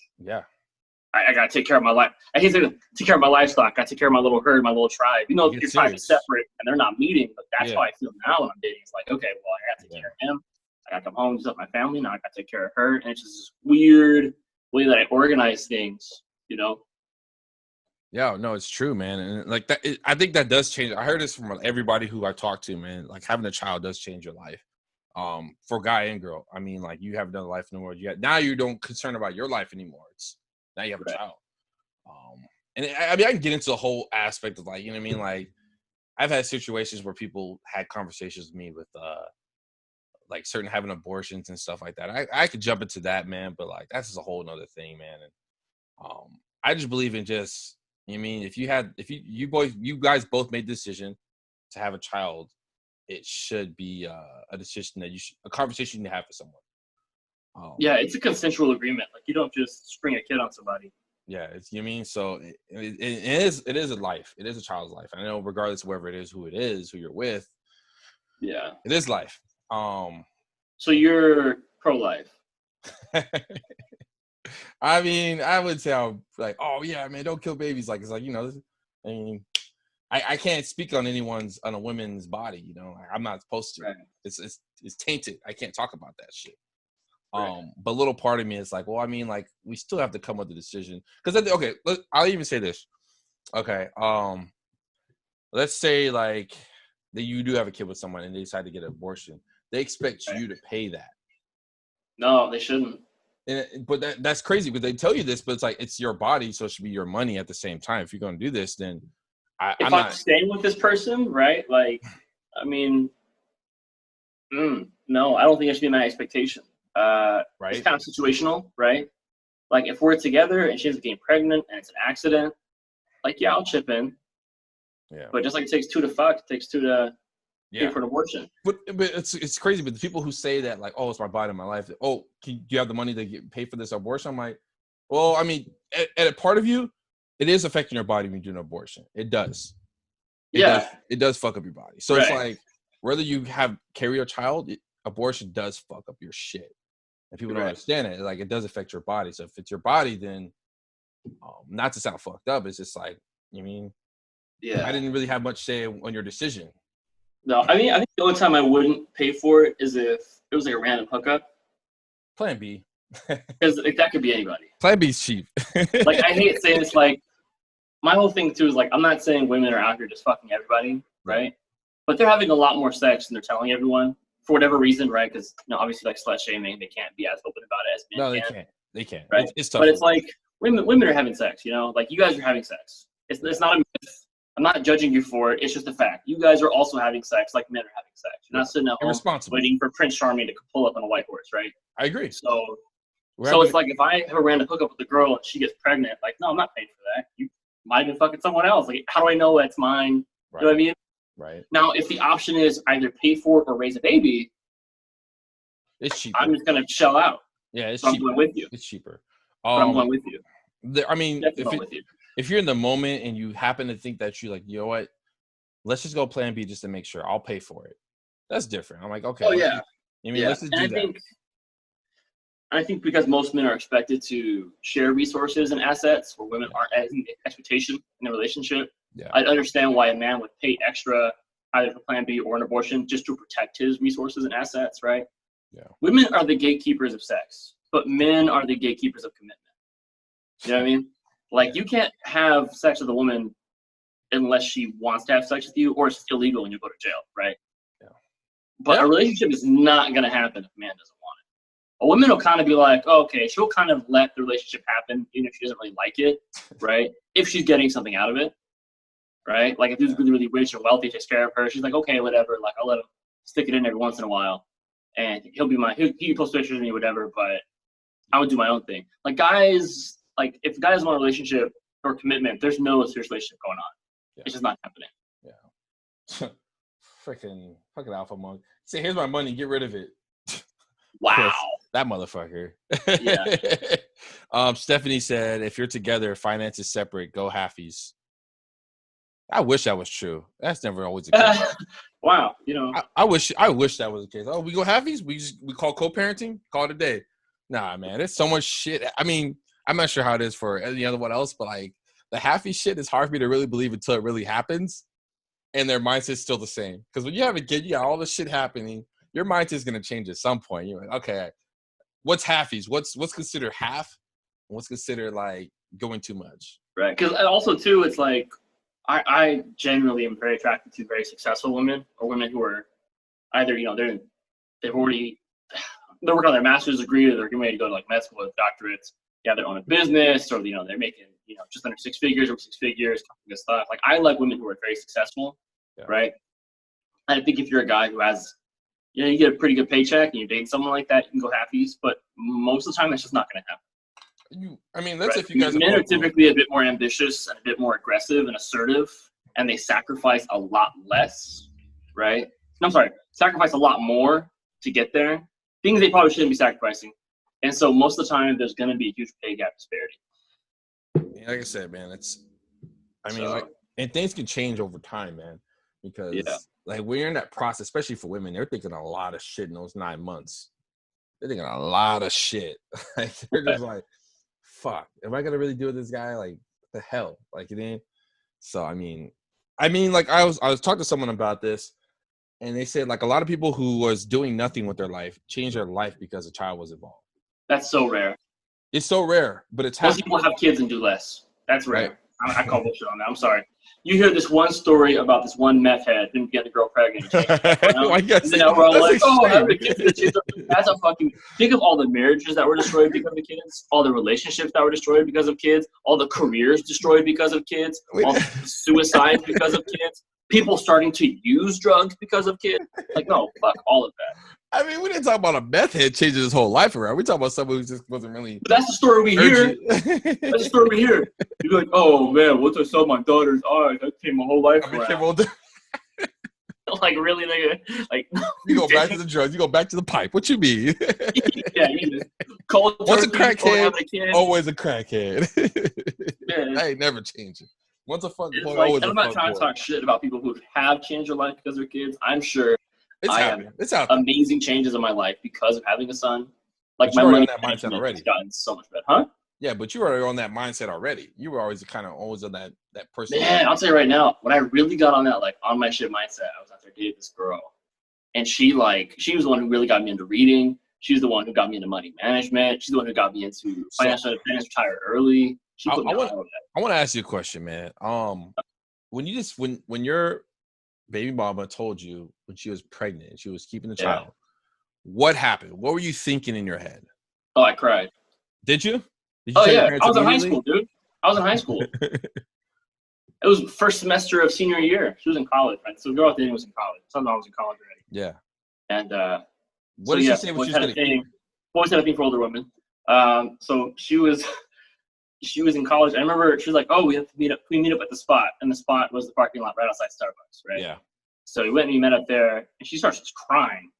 Speaker 2: I gotta take care of my life. I hate to take care of my livestock. I gotta take care of my little herd, my little tribe. Your tribe is separate and they're not meeting, but that's how I feel now when I'm dating. It's like, okay, well, I gotta take care of him. I gotta come home and stuff my family. Now I gotta take care of her. And it's just this weird way that I organize things,
Speaker 1: Yeah, no, it's true, man. And like that, I think that does change. I heard this from everybody who I talked to, man. Like having a child does change your life. For guy and girl. I mean, like you have another life in the world. Now you don't concern about your life anymore. It's now you have a child. And I mean, I can get into the whole aspect of like, you know what I mean? Like I've had situations where people had conversations with me with like certain having abortions and stuff like that. I could jump into that, man, but like that's just a whole nother thing, man. And I just believe in just, if you guys both made the decision to have a child, it should be a decision that a conversation you have with someone.
Speaker 2: It's a consensual agreement. Like you don't just spring a kid on somebody.
Speaker 1: Yeah, it's so it is a life. It is a child's life. I know regardless of whoever it is, who you're with. Yeah, it is life.
Speaker 2: So you're pro-life.
Speaker 1: I mean, I would say I'm like, oh yeah, man, don't kill babies. Like it's like I mean, I can't speak on a woman's body. I'm not supposed to. Right. It's tainted. I can't talk about that shit. Right. But a little part of me is like, well, I mean, like we still have to come with a decision. Because I'll even say this. Okay, let's say like that you do have a kid with someone and they decide to get an abortion. They expect you to pay that.
Speaker 2: No, they shouldn't.
Speaker 1: But that's crazy because they tell you this, but it's like it's your body, so it should be your money at the same time. If you're going to do this, then
Speaker 2: I'm not staying with this person, right? Like, I mean, no, I don't think it should be my expectation. Right? It's kind of situational, right? Like, if we're together and she ends up getting pregnant and it's an accident, like, I'll chip in. Yeah. But just like it takes two to fuck, it takes two to pay for an abortion.
Speaker 1: But it's crazy. But the people who say that, like, oh, it's my body, my life. Oh, do you have the money to pay for this abortion? I'm like, well, I mean, at a part of you, it is affecting your body when you do an abortion. It does. It does fuck up your body. So it's like, whether you carry a child, abortion does fuck up your shit. And people don't understand it. Like, it does affect your body. So if it's your body, then not to sound fucked up, it's just like, I didn't really have much say on your decision.
Speaker 2: No, I mean, I think the only time I wouldn't pay for it is if it was like a random hookup.
Speaker 1: Plan B.
Speaker 2: Because that could be anybody.
Speaker 1: Plan B is cheap.
Speaker 2: Like, I hate saying this, like, my whole thing too is like, I'm not saying women are out here just fucking everybody, right? But they're having a lot more sex than they're telling everyone for whatever reason, right? Because obviously, like slut shaming, they can't be as open about it as men.
Speaker 1: No, they can't. They can't.
Speaker 2: Right?
Speaker 1: It's tough.
Speaker 2: But it's like, women are having sex, you know, like you guys are having sex. It's not a myth. I'm not judging you for it. It's just a fact. You guys are also having sex like men are having sex. You're not sitting at home waiting for Prince Charming to pull up on a white horse, right?
Speaker 1: I agree.
Speaker 2: So it's like if I have a random hookup with a girl and she gets pregnant, like, no, I'm not paying for that. You might have been fucking someone else. Like, how do I know it's mine?
Speaker 1: Right.
Speaker 2: You know what I mean?
Speaker 1: Right.
Speaker 2: Now, if the option is either pay for it or raise a baby,
Speaker 1: it's cheaper.
Speaker 2: I'm just gonna shell out.
Speaker 1: Yeah, it's
Speaker 2: so
Speaker 1: cheaper.
Speaker 2: I'm going with you.
Speaker 1: It's cheaper.
Speaker 2: I'm going with you.
Speaker 1: I mean,
Speaker 2: with you.
Speaker 1: If you're in the moment and you happen to think that you're like, you know what, let's just go plan B just to make sure. I'll pay for it. That's different. I'm like, okay.
Speaker 2: Oh yeah.
Speaker 1: Let's just do that.
Speaker 2: I think because most men are expected to share resources and assets, where women aren't as an expectation in a relationship.
Speaker 1: Yeah.
Speaker 2: I understand why a man would pay extra either for Plan B or an abortion just to protect his resources and assets, right?
Speaker 1: Yeah.
Speaker 2: Women are the gatekeepers of sex, but men are the gatekeepers of commitment. You know what I mean? Like, you can't have sex with a woman unless she wants to have sex with you, or it's illegal and you go to jail, right?
Speaker 1: Yeah.
Speaker 2: But a relationship is not going to happen if a man doesn't want it. A woman will kind of be like, oh, okay, she'll kind of let the relationship happen even if she doesn't really like it, right? If she's getting something out of it, right? Like, if he's really, really rich and wealthy, takes care of her, she's like, okay, whatever. Like, I'll let him stick it in every once in a while. And he can post pictures of me, whatever, but I would do my own thing. Like, guys, like, if guys want a relationship or commitment, there's no serious relationship going on. Yeah. It's just not happening.
Speaker 1: Yeah. Fucking alpha monk. Say, here's my money, get rid of it.
Speaker 2: Wow.
Speaker 1: That motherfucker.
Speaker 2: Yeah.
Speaker 1: Stephanie said, if you're together, finances separate, go halfies. I wish that was true. That's never always the case.
Speaker 2: Wow. You know,
Speaker 1: I wish that was the case. Oh, we go halfies? We call co-parenting? Call it a day. Nah, man, there's so much shit. I mean, I'm not sure how it is for any other one else, but like the halfie shit is hard for me to really believe until it really happens. And their mindset's still the same. Because when you have a kid, you got all this shit happening. Your mindset's gonna change at some point. You're like, okay, what's halfies? What's considered half? What's considered like going too much?
Speaker 2: Right. Because also too, it's like I generally am very attracted to very successful women or women who are either, you know, they're working on their master's degree, or they're getting ready to go to like med school with doctorates. Yeah, they own a business, or, you know, they're making, you know, just under 6 figures or 6 figures, good stuff. Like, I like women who are very successful, right? And I think if you're a guy who has, you know, you get a pretty good paycheck and you're dating someone like that, you can go halfies, but most of the time that's just not going to happen.
Speaker 1: That's right? If you guys
Speaker 2: men are typically a bit more ambitious and a bit more aggressive and assertive, and they sacrifice a lot less, right? I'm sorry, sacrifice a lot more to get there. Things they probably shouldn't be sacrificing. And so most of the time, there's going to be a huge pay gap disparity.
Speaker 1: Like I said, man, and things can change over time, man, because like when you're in that process, especially for women, they're thinking a lot of shit in those 9 months. They're thinking a lot of shit. Like, they're just like, fuck, am I gonna really deal with this guy? Like, what the hell? Like, it ain't. So I mean, like I was talking to someone about this, and they said like a lot of people who was doing nothing with their life changed their life because a child was involved.
Speaker 2: That's so rare.
Speaker 1: It's so rare, but it's
Speaker 2: most people have kids and do less. That's rare. Right. I call bullshit on that. I'm sorry. You hear this one story about this one meth head didn't get the girl pregnant. And then we're all like, oh, having a kid. That's a fucking. Think of all the marriages that were destroyed because of kids, all the relationships that were destroyed because of kids, all the careers destroyed because of kids, all the suicides because of kids, people starting to use drugs because of kids. Like, no, fuck all of that.
Speaker 1: I mean, we didn't talk about a meth head changing his whole life around. We talk about someone who just wasn't really.
Speaker 2: But that's the story we hear. That's the story we hear. You're like, oh man, once I saw my daughter's eyes, that changed my whole life around. Like, really, nigga? Like,
Speaker 1: you go back to the drugs. You go back to the pipe. What you mean?
Speaker 2: Yeah, you just cold.
Speaker 1: Once a crackhead, always a crackhead.
Speaker 2: Yeah.
Speaker 1: I ain't never changing. Once a fuck boy,
Speaker 2: like,
Speaker 1: always a
Speaker 2: I'm not trying to talk shit about people who have changed their life because of their kids. I'm sure.
Speaker 1: It's happening. It's happening.
Speaker 2: Amazing changes in my life because of having a son. Like,
Speaker 1: my money that mindset already.
Speaker 2: Has gotten so much better, huh?
Speaker 1: Yeah, but you were on that mindset already. You were always always on that person.
Speaker 2: Man, I'll tell you right now, when I really got on that, like, on my shit mindset, I was out there dating this girl, and she was the one who really got me into reading. She was the one who got me into money management. She's the one who got me into financial independence, retire early. I
Speaker 1: want to ask you a question, man. When your baby mama told you when she was pregnant, she was keeping the child, what happened? What were you thinking in your head?
Speaker 2: Oh, I cried.
Speaker 1: Did you? Did you
Speaker 2: Oh
Speaker 1: tell your
Speaker 2: yeah,
Speaker 1: parents
Speaker 2: I was in high
Speaker 1: immediately?
Speaker 2: school, dude. I was in high school. It was first semester of senior year. She was in college, right? So the girl I was dating was in college. Somehow I was in college already.
Speaker 1: Yeah.
Speaker 2: And
Speaker 1: What
Speaker 2: so
Speaker 1: did she
Speaker 2: yeah,
Speaker 1: say? What
Speaker 2: always
Speaker 1: she was
Speaker 2: had a
Speaker 1: gonna
Speaker 2: thing.
Speaker 1: keep?
Speaker 2: Always had a thing for older women. So she was in college. I remember she was like, "Oh, we have to meet up. We meet up at the spot," and the spot was the parking lot right outside Starbucks, right?
Speaker 1: Yeah.
Speaker 2: So we went and we met up there, and she starts just crying,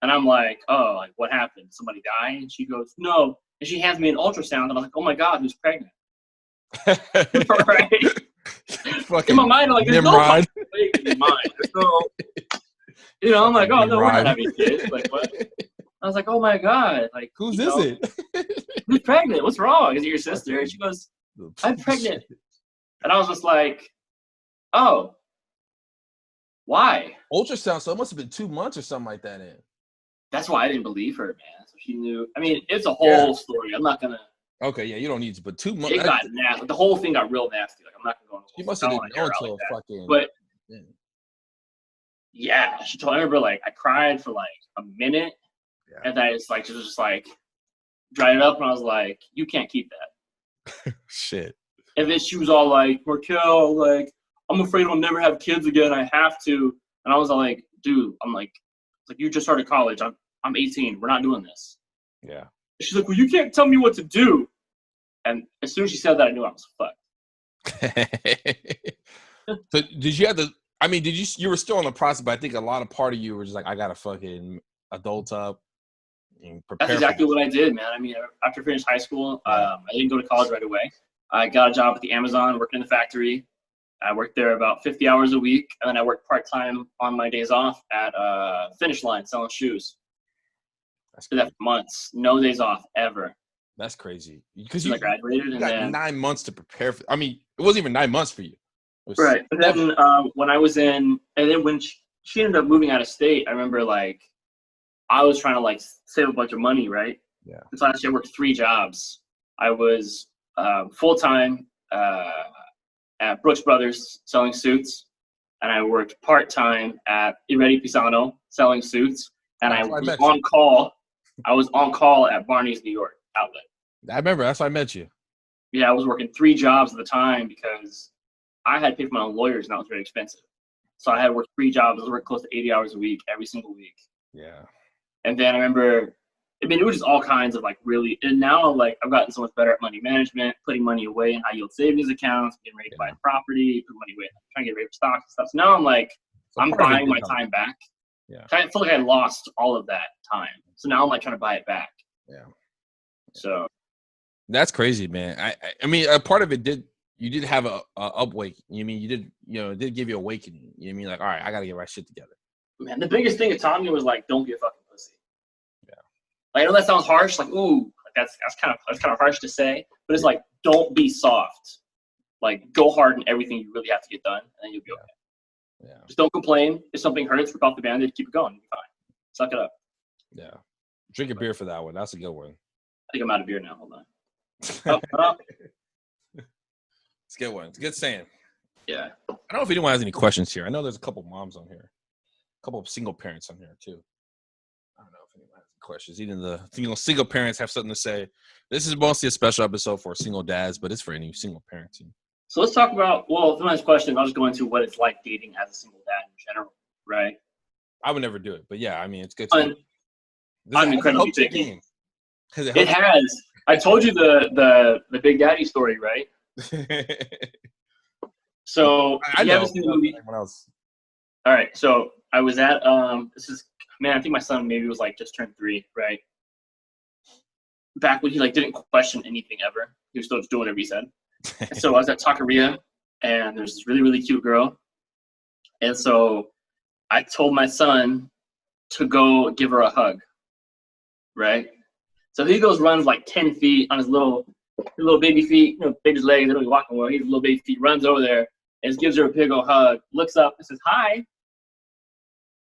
Speaker 2: and I'm like, "Oh, like what happened? Somebody died?" And she goes, "No," and she hands me an ultrasound, and I'm like, "Oh my God, who's pregnant?" Right? In my mind, I'm like, "There's no
Speaker 1: Nimrod.
Speaker 2: fucking baby in mind. There's no." I'm like, "Oh no, we're not having kids." Like what? I was like, "Oh my God, like
Speaker 1: Whose is it?
Speaker 2: who's pregnant? What's wrong? Is it your sister?" And she goes, "I'm pregnant." And I was just like, "Oh, why?"
Speaker 1: Ultrasound. So it must have been 2 months or something like that.
Speaker 2: That's why I didn't believe her, man. So she knew. I mean, it's a whole story. I'm not gonna.
Speaker 1: Okay, yeah, you don't need to. But 2 months.
Speaker 2: It got nasty. The whole thing got real nasty. Like I'm not gonna go into.
Speaker 1: You must have didn't know until
Speaker 2: like
Speaker 1: fucking.
Speaker 2: But
Speaker 1: yeah.
Speaker 2: yeah, she told. I remember like I cried for like a minute,
Speaker 1: Yeah.
Speaker 2: and then I just like she was just like dried it up, and I was like, "You can't keep that."
Speaker 1: Shit.
Speaker 2: And then she was all like, "Raquel, like I'm afraid I'll never have kids again. I have to." And I was all like, "Dude, I'm like you just started college. I'm 18. We're not doing this."
Speaker 1: Yeah.
Speaker 2: She's like, "Well, you can't tell me what to do." And as soon as she said that, I knew I was fucked.
Speaker 1: So did you have to? I mean, did you were still in the process, but I think a lot of part of you were just like, I gotta fucking adult up and prepare.
Speaker 2: That's exactly what I did, man. I mean, after I finished high school, I didn't go to college right away. I got a job at the Amazon, working in the factory. I worked there about 50 hours a week, and then I worked part-time on my days off at Finish Line selling shoes. Did that for months, no days off ever.
Speaker 1: That's crazy. Because
Speaker 2: I graduated,
Speaker 1: you got 9 months to prepare for. I mean, it wasn't even 9 months for you.
Speaker 2: Right. But then when I was in, and then when she ended up moving out of state, I remember like I was trying to like save a bunch of money, right?
Speaker 1: Yeah.
Speaker 2: And so actually I worked 3 jobs. I was full-time at Brooks Brothers selling suits, and I worked part-time at Iredi Pisano selling suits, and I was on call. I was on call at Barney's New York outlet.
Speaker 1: I remember. That's why I met you.
Speaker 2: Yeah, I was working 3 jobs at the time because I had to pay for my own lawyers, and that was very expensive. So I had worked 3 jobs. I was working close to 80 hours a week, every single week.
Speaker 1: Yeah.
Speaker 2: And then I remember, I mean, it was just all kinds of like really, and now like I've gotten so much better at money management, putting money away in high yield savings accounts, getting ready to buy property, put money away, trying to get ready for stocks and stuff. So now I'm like, I'm buying my time back.
Speaker 1: Yeah.
Speaker 2: I feel like I lost all of that time. So now I'm like trying to buy it back.
Speaker 1: Yeah.
Speaker 2: So
Speaker 1: that's crazy, man. I mean, a part of it you did have a upwake. You mean it did give you awakening. You know what I mean? Like, all right, I got to get my shit together.
Speaker 2: Man, the biggest thing it taught me was like, don't be a fucking pussy.
Speaker 1: Yeah.
Speaker 2: Like, I know that sounds harsh. Like, ooh, that's kind of harsh to say, but it's like, don't be soft. Like, go hard in everything you really have to get done, and then you'll be okay.
Speaker 1: Yeah.
Speaker 2: Just don't complain. If something hurts, rip off the Band-Aid, keep it going. You'll be fine. Suck it up.
Speaker 1: Yeah. Drink a beer for that one. That's a good one.
Speaker 2: I think I'm out of beer now. Hold on.
Speaker 1: It's a good one. It's a good saying.
Speaker 2: Yeah.
Speaker 1: I don't know if anyone has any questions here. I know there's a couple moms on here. A couple of single parents on here too. I don't know if anyone has any questions. Even the single parents have something to say. This is mostly a special episode for single dads, but it's for any single parenting.
Speaker 2: So let's talk about, well, the next question, I'll just go into what it's like dating as a single dad in general, right?
Speaker 1: I would never do it, but yeah, I mean, it's good.
Speaker 2: I'm incredibly picky. It has. I told you the Big Daddy story, right? So
Speaker 1: I know.
Speaker 2: Haven't seen the movie.
Speaker 1: What else?
Speaker 2: All right, so I was at I think my son maybe was like just turned 3, right? Back when he like didn't question anything ever, he was still just doing whatever he said. And so I was at Taqueria, and there's this really, really cute girl, and so I told my son to go give her a hug, right? So he goes, runs like 10 feet on his little baby feet, baby's legs, they don't be walking well. His little baby feet, runs over there and just gives her a big old hug, looks up and says, "Hi."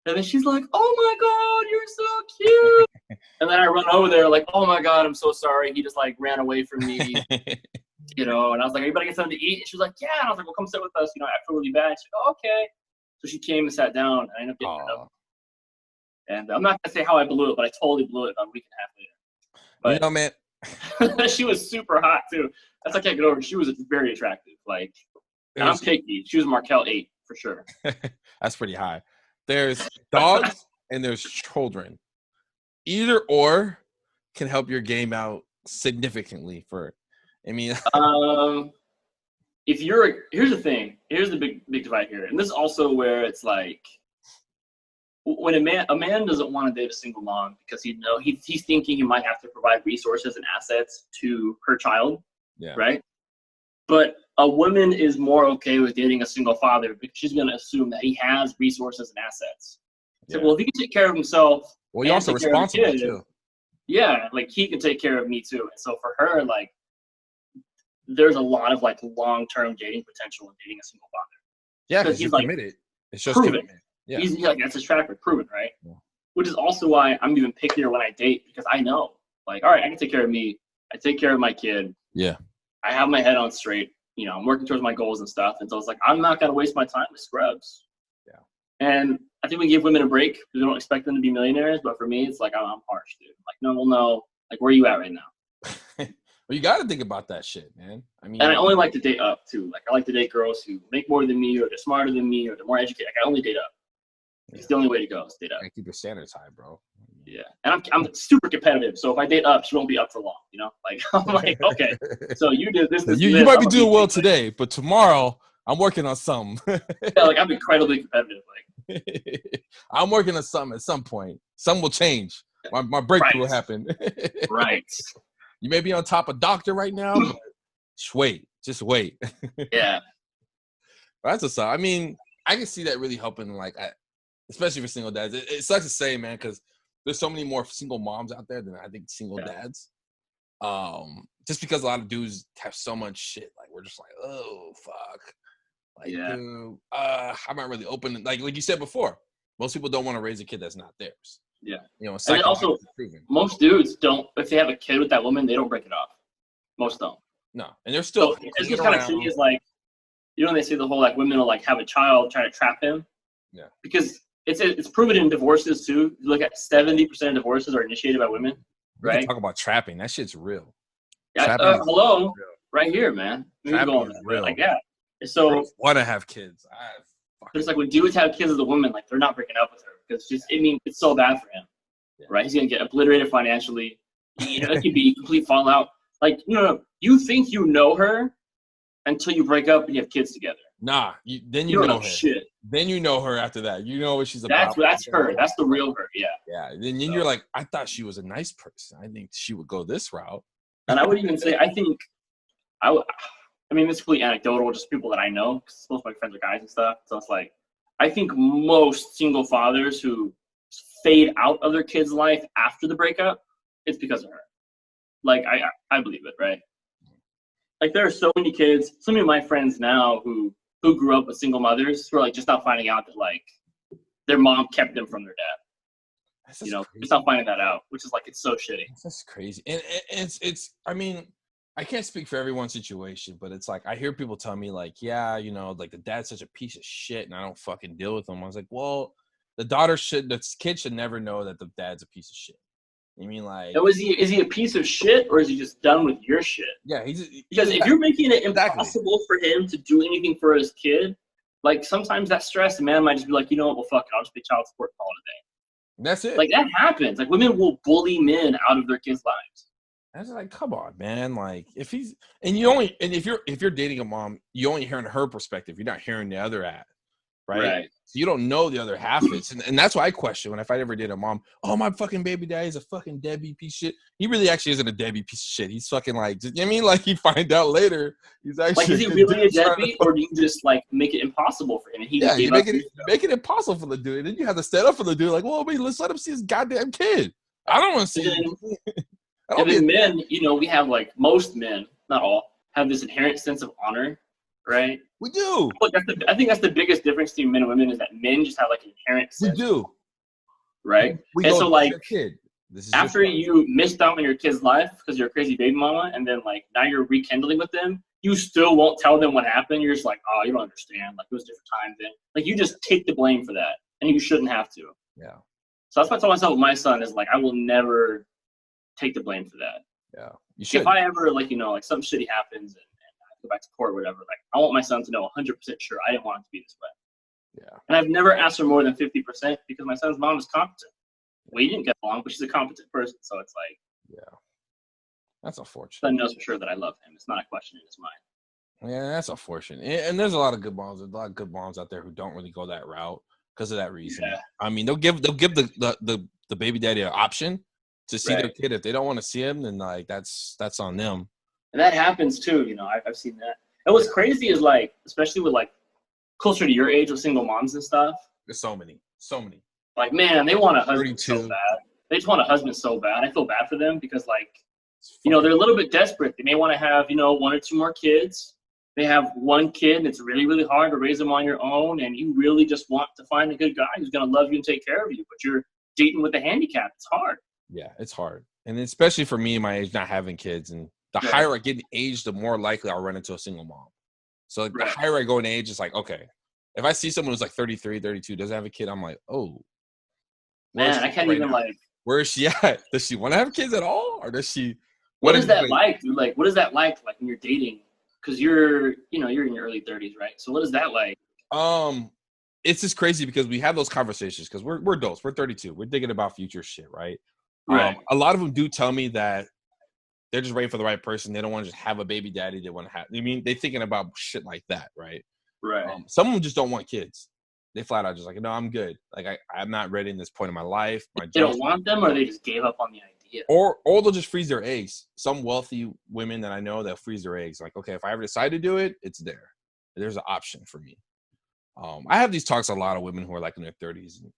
Speaker 2: And then she's like, "Oh my God, you're so cute." And then I run over there like, "Oh my God, I'm so sorry. He just like ran away from me." And I was like, "Are you about to get something to eat?" And she was like, "Yeah." And I was like, "Well, come sit with us. I feel really bad." She's like, "Oh, okay." So she came and sat down, and I ended up getting her up. And I'm not going to say how I blew it, but I totally blew it about a week and a half later. But,
Speaker 1: man,
Speaker 2: She was super hot too. That's I can't get over. She was very attractive. Like, and I'm picky. She was Markel 8 for sure.
Speaker 1: That's pretty high. There's dogs and there's children. Either or can help your game out significantly.
Speaker 2: If here's the thing. Here's the big divide here, and this is also where it's like, when a man doesn't want to date a single mom because he's thinking he might have to provide resources and assets to her child, right? But a woman is more okay with dating a single father because she's going to assume that he has resources and assets. So, well, if he can take care of himself,
Speaker 1: you're also responsible too.
Speaker 2: Yeah, like he can take care of me too. And so for her, like, there's a lot of like long-term dating potential in dating a single father.
Speaker 1: Yeah, because he's like committed. It's just commitment. Yeah.
Speaker 2: He's like, that's his track record, proven, right? Yeah. Which is also why I'm even pickier when I date, because I know, like, all right, I can take care of me. I take care of my kid.
Speaker 1: Yeah.
Speaker 2: I have my head on straight. I'm working towards my goals and stuff. And so it's like, I'm not going to waste my time with scrubs.
Speaker 1: Yeah. And
Speaker 2: I think we give women a break because we don't expect them to be millionaires. But for me, it's like, I'm harsh, dude. Like, no. Like, where are you at right now?
Speaker 1: Well, you got to think about that shit, man. I mean,
Speaker 2: and I only like to date up, too. Like, I like to date girls who make more than me, or they're smarter than me, or they're more educated. Like, I only date up. It's the only way to go. Is date up.
Speaker 1: Keep your standards high, bro.
Speaker 2: Yeah, and I'm super competitive. So if I date up, she won't be up for long. Like, I'm like, okay, so you did this.
Speaker 1: You might be doing well today, but tomorrow I'm working on something.
Speaker 2: Yeah, like I'm incredibly competitive.
Speaker 1: Like, I'm working on something at some point. Something will change. My breakthrough will happen.
Speaker 2: Right.
Speaker 1: You may be on top of doctor right now, but just wait.
Speaker 2: Yeah.
Speaker 1: That's a sign. I mean, I can see that really helping, like, especially for single dads. It sucks to say, man, because there's so many more single moms out there than I think single dads. Just because a lot of dudes have so much shit, like we're just like, oh fuck, like, dude, I'm not really open. Like you said before, most people don't want to raise a kid that's not theirs.
Speaker 2: Yeah,
Speaker 1: and
Speaker 2: also most dudes don't. If they have a kid with that woman, they don't break it off. Most don't.
Speaker 1: No, and they're still.
Speaker 2: So it's just kind of shitty. Is like, they say the whole like women will like have a child trying to trap him.
Speaker 1: Yeah.
Speaker 2: Because it's proven in divorces too. You look at 70% of divorces are initiated by women.
Speaker 1: We
Speaker 2: right?
Speaker 1: can talk about trapping. That shit's real.
Speaker 2: Yeah. Hello, right here, man.
Speaker 1: Trapping is real.
Speaker 2: Like, yeah. So
Speaker 1: want to have kids.
Speaker 2: But it's like when dudes have kids with a woman, like they're not breaking up with her because it's so bad for him, right? He's gonna get obliterated financially. It could be complete fallout. Like, you think you know her until you break up and you have kids together.
Speaker 1: Nah, then you know her.
Speaker 2: Shit.
Speaker 1: Then you know her after that. You know what she's about.
Speaker 2: That's her. That's the real her. Yeah.
Speaker 1: Yeah. Then you're like, I thought she was a nice person. I think she would go this route.
Speaker 2: And I would even say, I think, it's completely anecdotal, just people that I know, because most of my friends are guys and stuff. So it's like, I think most single fathers who fade out of their kid's life after the breakup, it's because of her. Like, I believe it, right? Like, there are so many kids, so many of my friends now who grew up with single mothers who are like just not finding out that like their mom kept them from their dad. Just not finding that out, which is like, it's so shitty.
Speaker 1: That's crazy. And it's I can't speak for everyone's situation, but it's like, I hear people tell me like, yeah, like the dad's such a piece of shit and I don't fucking deal with him. I was like, well, the kid should never know that the dad's a piece of shit. You mean like?
Speaker 2: So is he a piece of shit, or is he just done with your shit?
Speaker 1: Yeah,
Speaker 2: because if you're making it impossible for him to do anything for his kid, like sometimes that stress, the man might just be like, you know what, well, fuck it, I'll just pay child support all today.
Speaker 1: That's it.
Speaker 2: Like that happens. Like women will bully men out of their kids' lives.
Speaker 1: That's like, come on, man. Like if you're dating a mom, you only hearing her perspective. You're not hearing the other ad. Right? So you don't know the other half of it. And that's why I question if I ever did a mom, oh, my fucking baby daddy's a fucking deadbeat piece of shit. He really actually isn't a deadbeat piece of shit. He's fucking like, like you find out later. He's actually
Speaker 2: like, is he really a deadbeat, or do you just like make it impossible for him? And
Speaker 1: you make it impossible for the dude. And then you have to stand up for the dude. Like, well, let's let him see his goddamn kid. I don't want to see it.
Speaker 2: And then men, we have like most men, not all, have this inherent sense of honor. Right?
Speaker 1: We do.
Speaker 2: Look, I think that's the biggest difference between men and women is that men just have like an inherent sense.
Speaker 1: We do.
Speaker 2: Right? And so like, after you missed out on your kid's life because you're a crazy baby mama, and then like now you're rekindling with them, you still won't tell them what happened. You're just like, oh, you don't understand. Like it was a different time then. Like you just take the blame for that, and you shouldn't have to.
Speaker 1: Yeah.
Speaker 2: So that's what I tell myself with my son is like, I will never take the blame for that.
Speaker 1: Yeah. You should.
Speaker 2: If I ever like some shitty happens and I go back to court or whatever, like I want my son to know 100% sure I didn't want it to be this way.
Speaker 1: Yeah.
Speaker 2: And I've never asked for more than 50% because my son's mom is competent. We didn't get along, but she's a competent person, so it's like,
Speaker 1: yeah, that's unfortunate.
Speaker 2: Son knows for sure that I love him. It's not a question in his mind.
Speaker 1: Yeah, that's unfortunate. And there's a lot of good moms. There's a lot of good moms out there who don't really go that route because of that reason.
Speaker 2: Yeah.
Speaker 1: I mean, they'll give the baby daddy an option to see their kid. If they don't want to see him, then like that's on them.
Speaker 2: And that happens too. I've seen that. And what's crazy is like, especially with like closer to your age with single moms and stuff.
Speaker 1: There's so many.
Speaker 2: Like, man, they want a husband
Speaker 1: 32.
Speaker 2: so bad. They just want a husband so bad. I feel bad for them because like, they're a little bit desperate. They may want to have, 1 or 2 more kids. They have one kid and it's really, really hard to raise them on your own. And you really just want to find a good guy who's going to love you and take care of you. But you're dating with a handicap. It's hard.
Speaker 1: Yeah, it's hard. And especially for me, my age, not having kids. And the higher I get in age, the more likely I'll run into a single mom. So like, the higher I go in age, it's like, okay, if I see someone who's like 33, 32, doesn't have a kid, I'm like, oh.
Speaker 2: Man, I can't even like.
Speaker 1: Where is she at? Does she want to have kids at all? Or does she?
Speaker 2: What is that like, dude? Like, what is that like when you're dating? Because you're in your early 30s, right? So what is that like?
Speaker 1: It's just crazy because we have those conversations because we're adults. We're 32. We're thinking about future shit, right?
Speaker 2: Right.
Speaker 1: A lot of them do tell me that they're just waiting for the right person. They don't want to just have a baby daddy. They want to have. I mean, they're thinking about shit like that, right?
Speaker 2: Right.
Speaker 1: Some of them just don't want kids. They flat out just like, no, I'm good. Like I'm not ready in this point in my life.
Speaker 2: They don't want them, or they just gave up on the idea.
Speaker 1: Or they'll just freeze their eggs. Some wealthy women that I know, they'll freeze their eggs. Like, okay, if I ever decide to do it, it's there. There's an option for me. I have these talks with a lot of women who are like in their 30s. And,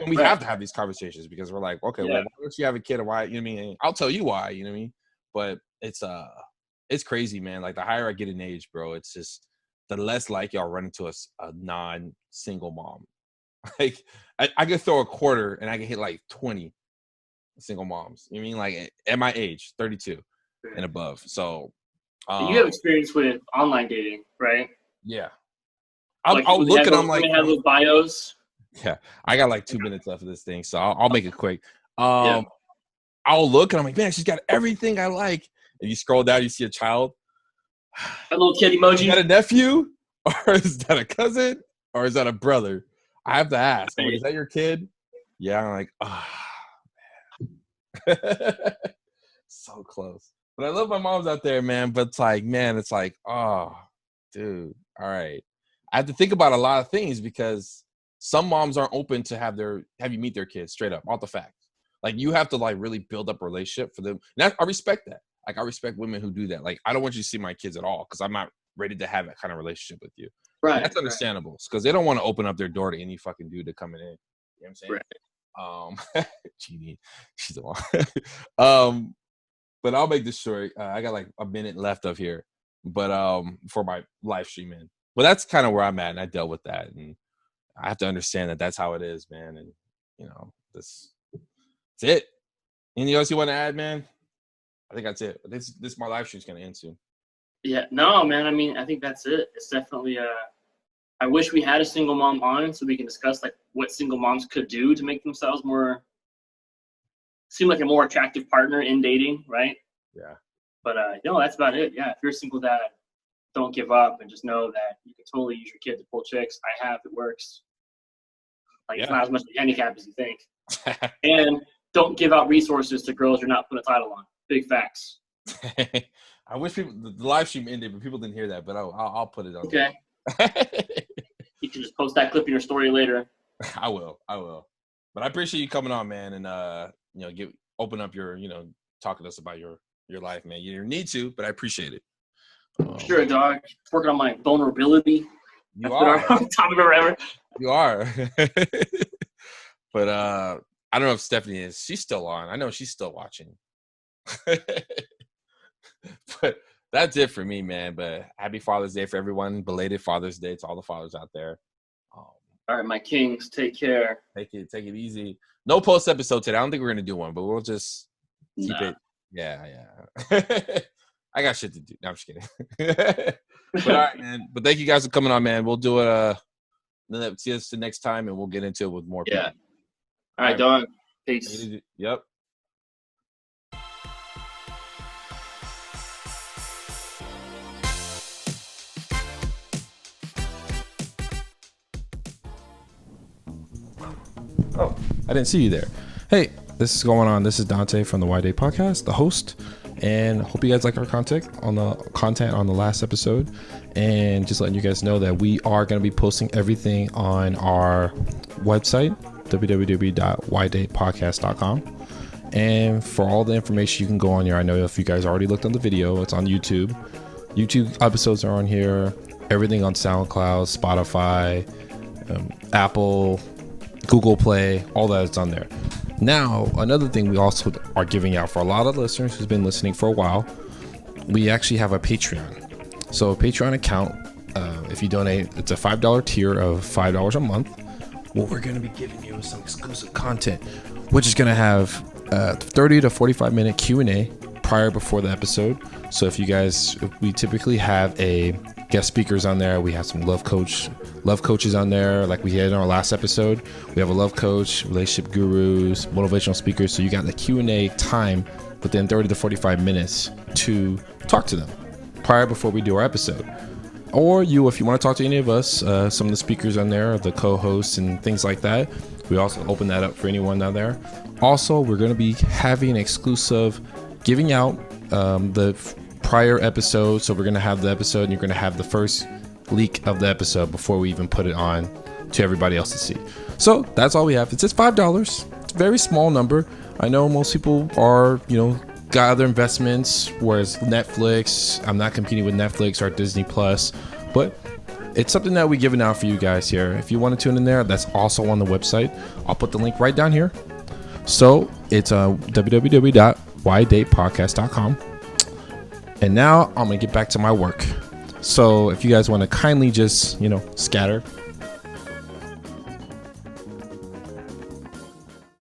Speaker 1: we have to have these conversations because we're like, okay, well, why don't you have a kid or why? You know what I mean? I'll tell you why. You know what I mean? But it's crazy, man. Like the higher I get in age, bro, it's just the less likely I'll run into a non-single mom. Like I could throw a quarter and I can hit like 20 single moms. You know what I mean? Like at my age, 32 and above. So
Speaker 2: you have experience with online dating, right?
Speaker 1: Yeah. I'll look and I'm like,
Speaker 2: have those bios.
Speaker 1: Yeah, I got like 2 minutes left of this thing, so I'll make it quick. I'll look and I'm like, man, she's got everything I like. And you scroll down, you see a child.
Speaker 2: A little kid emoji.
Speaker 1: Is that a nephew? Or is that a cousin? Or is that a brother? I have to ask. Like, is that your kid? Yeah, I'm like, man. So close. But I love my moms out there, man. But it's like, oh, dude, all right. I have to think about a lot of things because some moms aren't open to have you meet their kids straight up, off the fact. Like you have to like really build up a relationship for them. And I respect that. Like I respect women who do that. Like I don't want you to see my kids at all because I'm not ready to have that kind of relationship with you.
Speaker 2: Right.
Speaker 1: And that's understandable because they don't want to open up their door to any fucking dude to coming in. You know what I'm saying?
Speaker 2: Right.
Speaker 1: Genie, she's the one. But I'll make this short. I got like a minute left of here, but for my live stream in. But that's kind of where I'm at, and I dealt with that, and I have to understand that that's how it is, man. And that's it. Anything else you want to add, man? I think that's it. This my live stream's gonna end soon.
Speaker 2: Yeah, no, man. I mean, I think that's it. It's definitely. I wish we had a single mom on so we can discuss like what single moms could do to make themselves seem like a more attractive partner in dating, right?
Speaker 1: Yeah.
Speaker 2: But that's about it. Yeah, if you're a single dad, don't give up and just know that you can totally use your kid to pull chicks. It works. Like it's not as much of a handicap as you think. And don't give out resources to girls you're not putting a title on. Big facts.
Speaker 1: I wish the live stream ended, but people didn't hear that. But I'll put it on.
Speaker 2: Okay. You can just post that clip in your story later.
Speaker 1: I will. But I appreciate you coming on, man, and open up your talking to us about your life, man. You didn't need to, but I appreciate it.
Speaker 2: Sure, dog. Working on my vulnerability.
Speaker 1: You are.
Speaker 2: Top of it ever.
Speaker 1: You are. But I don't know if Stephanie is. She's still on. I know she's still watching. But that's it for me, man. But happy Father's Day for everyone. Belated Father's Day to all the fathers out there.
Speaker 2: All right, my kings. Take care.
Speaker 1: Take it easy. No post episode today. I don't think we're gonna do one, but we'll just keep it. Yeah. I got shit to do. No, I'm just kidding. But all right, man. But thank you guys for coming on, man. We'll do it. See us the next time, and we'll get into it with more people.
Speaker 2: All right, dog. Peace.
Speaker 1: Yep. Oh, I didn't see you there. Hey, this is going on. This is Dante from the Why Day Podcast, the host, and hope you guys like our content on the last episode. And just letting you guys know that we are going to be posting everything on our website, www.whydaypodcast.com. And for all the information, you can go on here. I know if you guys already looked on the video, it's on YouTube. YouTube episodes are on here. Everything on SoundCloud, Spotify, Apple, Google Play, all that is on there. Now, another thing we also are giving out for a lot of listeners who's been listening for a while, we actually have a Patreon. So a Patreon account, if you donate, it's a $5 tier of $5 a month. Well, we're going to be giving you some exclusive content, which is going to have 30 to 45 minute Q&A before the episode. So if we typically have a guest speakers on there. We have some love coaches on there, like we had in our last episode. We have a love coach, relationship gurus, motivational speakers. So you got the Q&A time within 30 to 45 minutes to talk to them before we do our episode. Or if you want to talk to any of us, some of the speakers on there, the co-hosts and things like that, we also open that up for anyone out there. Also, we're going to be having an exclusive giving out the prior episode. So we're going to have the episode and you're going to have the first leak of the episode before we even put it on to everybody else to see. So that's all we have. It's just $5. It's a very small number. I know most people are, got other investments, whereas Netflix, I'm not competing with Netflix or Disney Plus, but it's something that we're giving out for you guys here. If you want to tune in there, that's also on the website. I'll put the link right down here. So it's www.whydaypodcast.com. And now I'm going to get back to my work. So if you guys want to kindly just, scatter